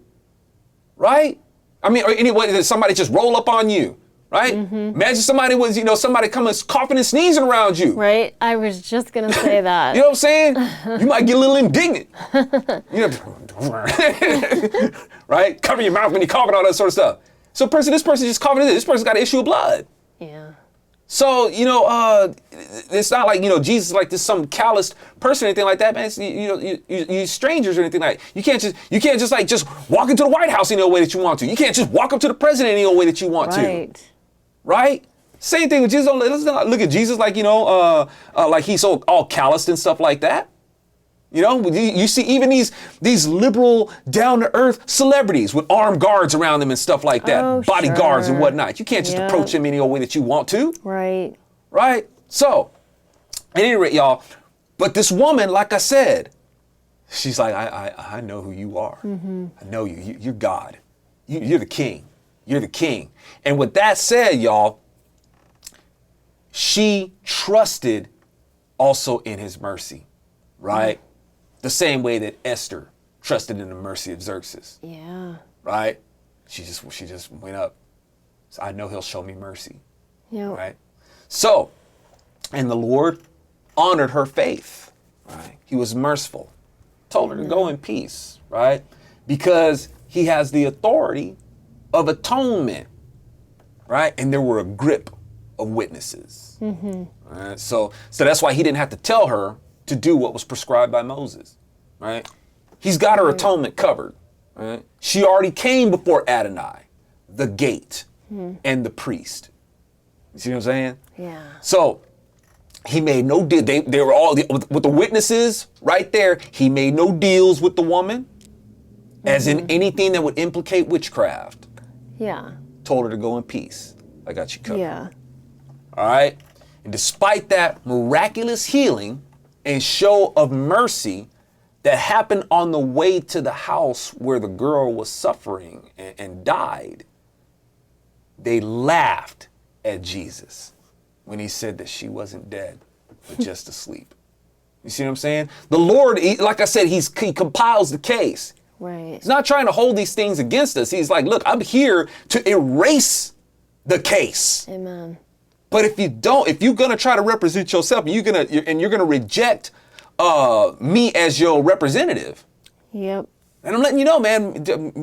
Right? I mean, or any way that somebody just roll up on you. Right? Imagine somebody somebody coming coughing and sneezing around you. Right? I was just going to say that. You know what I'm saying? You might get a little indignant. Right? Cover your mouth when you cough and all that sort of stuff. So this person just coughing. This person's got an issue of blood. Yeah. So, it's not like, Jesus is like this some calloused person or anything like that, man. It's, you strangers or anything like that. You can't just walk into the White House any old way that you want to. You can't just walk up to the president any old way that you want to. Right? Same thing with Jesus. Let's not look at Jesus like, like he's so all calloused and stuff like that. You see even these liberal, down-to-earth celebrities with armed guards around them and stuff like that, bodyguards and whatnot. You can't just approach them any old way that you want to. Right. Right? So, at any rate, y'all, but this woman, like I said, she's like, I know who you are. I know you. You're God. You're the king. You're the king. And with that said, y'all, she trusted also in his mercy, right? The same way that Esther trusted in the mercy of Xerxes. Yeah. Right? She just went up. So I know he'll show me mercy. Yeah. Right? So, and the Lord honored her faith. Right? He was merciful. Told her to go in peace. Right? Because he has the authority of atonement. Right? And there were a grip of witnesses. Right? So that's why he didn't have to tell her to do what was prescribed by Moses. Right? He's got her atonement covered. Right? She already came before Adonai, the gate, and the priest. You see what I'm saying? Yeah. So he made no deal. They were all with the witnesses right there. He made no deals with the woman, as in anything that would implicate witchcraft. Yeah. Told her to go in peace. I got you covered. Yeah. All right. And despite that miraculous healing and show of mercy that happened on the way to the house where the girl was suffering and died, they laughed at Jesus when he said that she wasn't dead, but just asleep. You see what I'm saying? The Lord, like I said, he compiles the case. Right. He's not trying to hold these things against us. He's like, look, I'm here to erase the case. Amen. But if you're gonna try to represent yourself, and you're gonna reject me as your representative. Yep. And I'm letting you know, man.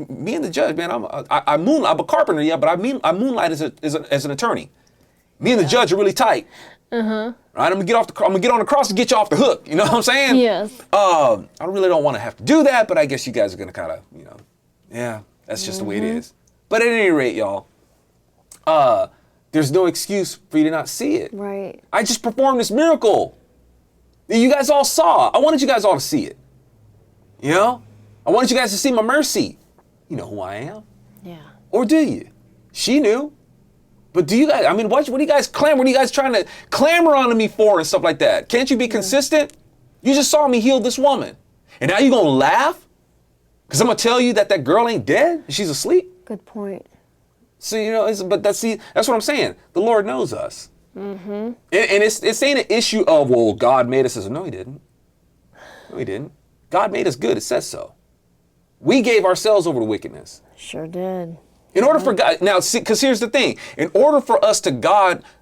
Me and the judge, man. I'm a carpenter, yeah, but I moonlight as an attorney. Me and the judge are really tight. Right? I'm gonna get on the cross to get you off the hook. You know what I'm saying? Yes. I really don't want to have to do that, but I guess you guys are gonna kind of, yeah, that's just the way it is. But at any rate, y'all, there's no excuse for you to not see it. Right. I just performed this miracle that you guys all saw. I wanted you guys all to see it. I wanted you guys to see my mercy. You know who I am. Yeah. Or do you? She knew. But do you guys, what are you guys clamoring? What are you guys trying to clamor onto me for and stuff like that? Can't you be consistent? You just saw me heal this woman. And now you're going to laugh? Because I'm going to tell you that girl ain't dead? She's asleep? Good point. So, that's what I'm saying. The Lord knows us. And it's ain't an issue of, well, God made us as, no, he didn't. No, he didn't. God made us good. It says so. We gave ourselves over to wickedness. Sure did. In order for God, now, see, because here's the thing. In order for us to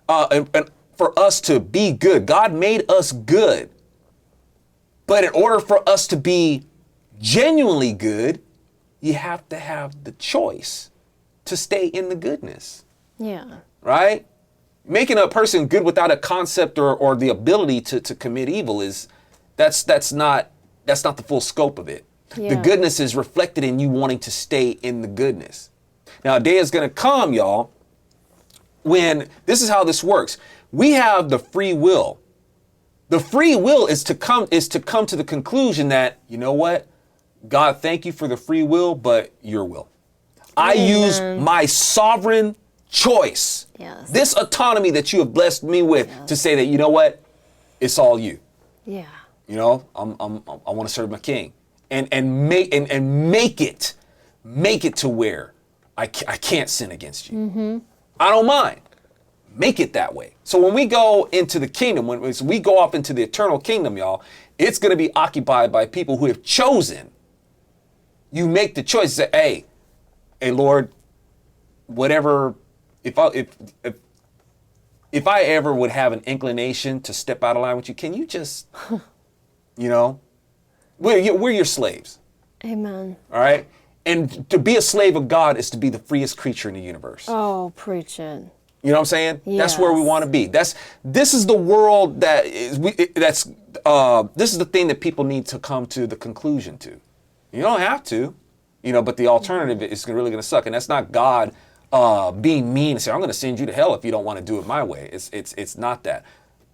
and for us to be good, God made us good. But in order for us to be genuinely good, you have to have the choice to stay in the goodness. Yeah. Right? Making a person good without a concept or the ability to commit evil that's not the full scope of it. Yeah. The goodness is reflected in you wanting to stay in the goodness. Now, a day is going to come, y'all, when this is how this works. We have the free will. The free will is to come to the conclusion that, you know what? God, thank you for the free will, but your will. I use my sovereign choice. Yes. This autonomy that you have blessed me with to say that, you know what? It's all you. Yeah. I want to serve my king. And make it to where I can't sin against you. I don't mind. Make it that way. So when we go into the kingdom, when we go off into the eternal kingdom, y'all, it's going to be occupied by people who have chosen. You make the choice that, hey, Lord, whatever, if I ever would have an inclination to step out of line with you, can you just, we're your slaves. Amen. All right? And to be a slave of God is to be the freest creature in the universe. Oh, preach it. You know what I'm saying? Yes. That's where we want to be. This is the world this is the thing that people need to come to the conclusion to. You don't have to, but the alternative is really going to suck. And that's not God being mean and saying, I'm going to send you to hell if you don't want to do it my way. It's not that.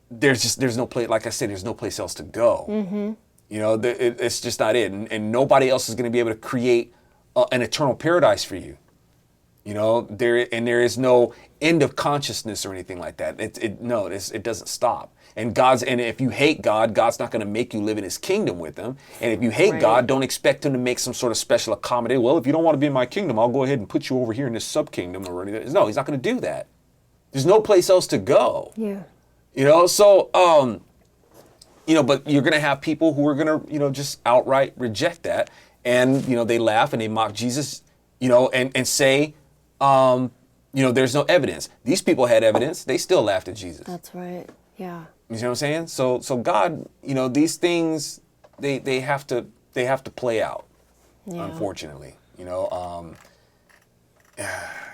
There's no place, like I said, there's no place else to go. It's just not it. And nobody else is going to be able to create an eternal paradise for you. There is no end of consciousness or anything like that. It doesn't stop. And if you hate God, God's not going to make you live in his kingdom with him. And if you hate God, don't expect him to make some sort of special accommodation. Well, if you don't want to be in my kingdom, I'll go ahead and put you over here in this sub-kingdom or anything. No, he's not going to do that. There's no place else to go. Yeah. But you're going to have people who are going to, just outright reject that. and, they laugh and they mock Jesus, and say, there's no evidence. These people had evidence. They still laughed at Jesus. That's right. Yeah. You know what I'm saying? So God, these things, they have to play out, unfortunately.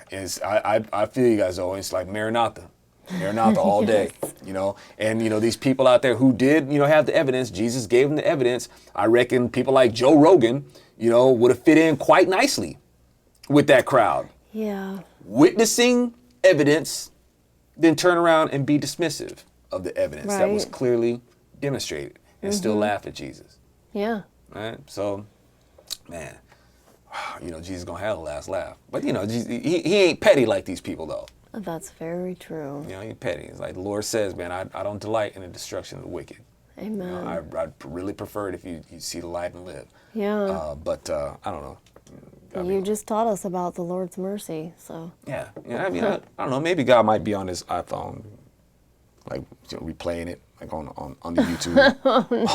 I feel you guys though. It's like Maranatha all day, and these people out there who did, have the evidence. Jesus gave them the evidence. I reckon people like Joe Rogan, would have fit in quite nicely with that crowd. Yeah. Witnessing evidence, then turn around and be dismissive of the evidence that was clearly demonstrated and still laugh at Jesus. Yeah. Right? So, man, Jesus gonna have the last laugh. But, he ain't petty like these people, though. That's very true. He ain't petty. It's like the Lord says, man, I don't delight in the destruction of the wicked. Amen. I'd really prefer it if you see the light and live. Yeah. But I don't know. You just taught us about the Lord's mercy, so. Yeah. I mean, I don't know. Maybe God might be on his iPhone, like replaying it, like on the YouTube. No. Man.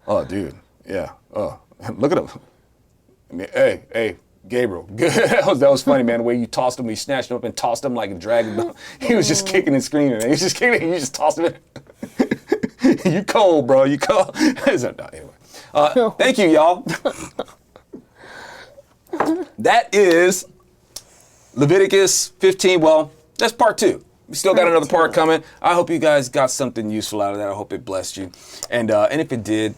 Oh, dude. Yeah. Oh, look at him. I mean, hey, Gabriel. that was funny, man. The way you tossed him, you snatched him up and tossed him like a dragon. He was just kicking and screaming, man. He was just kicking. You just tossed him in. You cold, bro. You cold. Anyway. Thank you, y'all. That is Leviticus 15. Well, that's part 2. We still got another part coming. I hope you guys got something useful out of that. I hope it blessed you. And if it did,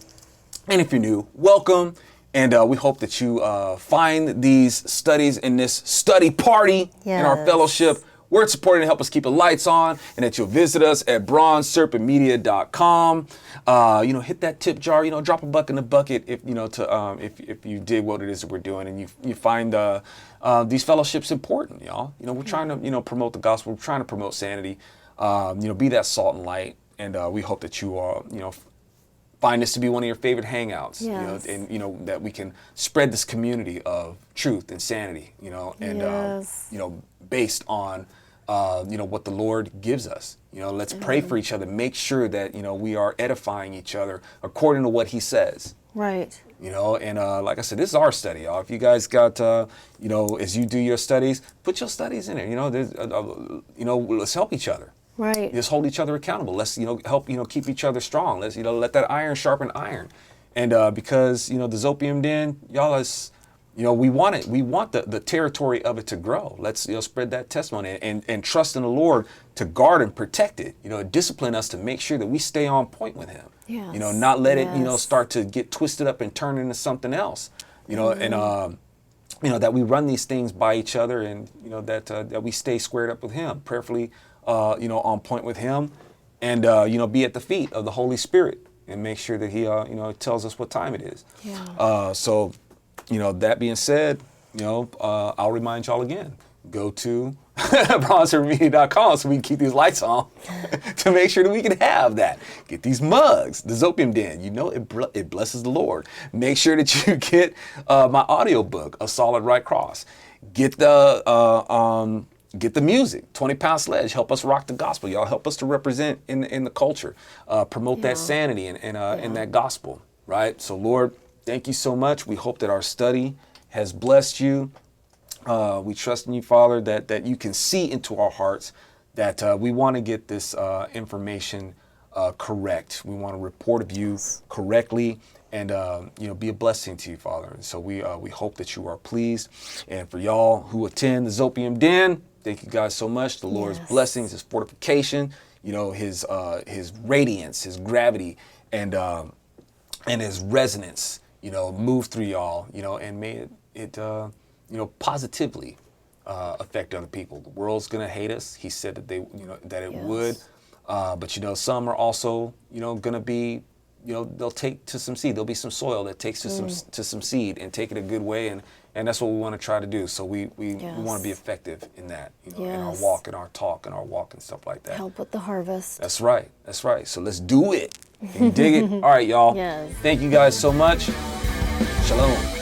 and if you're new, welcome. And we hope that you find these studies in this study party in our fellowship. Word supporting to help us keep the lights on, and that you'll visit us at bronzeserpentmedia.com. Hit that tip jar. Drop a buck in the bucket if if you did what it is that we're doing, and you find these fellowships important, y'all. We're trying to promote the gospel. We're trying to promote sanity. Be that salt and light, and we hope that you are find this to be one of your favorite hangouts. Yes. And that we can spread this community of truth and sanity. And based on what the Lord gives us. Let's pray for each other. Make sure that, we are edifying each other according to what he says. Right. And like I said, this is our study, y'all. If you guys got, as you do your studies, put your studies in there. Let's help each other. Right. Just hold each other accountable. Let's, help, keep each other strong. Let's, let that iron sharpen iron. And because, the ZOpium Den, y'all, is, we want it. We want the territory of it to grow. Let's, spread that testimony and trust in the Lord to guard and protect it. Discipline us to make sure that we stay on point with him. Yes. Not let it, start to get twisted up and turn into something else. And that we run these things by each other, and that we stay squared up with him, prayerfully, on point with him, and be at the feet of the Holy Spirit, and make sure that he tells us what time it is. Yeah. So that being said, I'll remind y'all again, go to bronzeserpentmedia.com so we can keep these lights on to make sure that we can have that. Get these mugs, the ZOpium Den. It blesses the Lord. Make sure that you get my audiobook, A Solid Right Cross. Get the music, 20-Pound Sledge. Help us rock the gospel, y'all. Help us to represent in the culture. Promote that sanity and that gospel, right? So, Lord, thank you so much. We hope that our study has blessed you. We trust in you, Father, that you can see into our hearts, that we want to get this information correct. We want to report of you correctly, and be a blessing to you, Father. And so we hope that you are pleased. And for y'all who attend the ZOpium Den, thank you guys so much. The Lord's blessings, his fortification, his radiance, his gravity, and his resonance, move through y'all, and may it positively affect other people. The world's gonna hate us. He said that that it would, but some are also gonna be, they'll take to some seed. There'll be some soil that takes to some seed and take it a good way, and that's what we want to try to do. So we want to be effective in that, in our walk, in our talk, in our walk and stuff like that. Help with the harvest. That's right. So let's do it. Can you dig it? All right, y'all. Yes. Thank you guys so much. Shalom.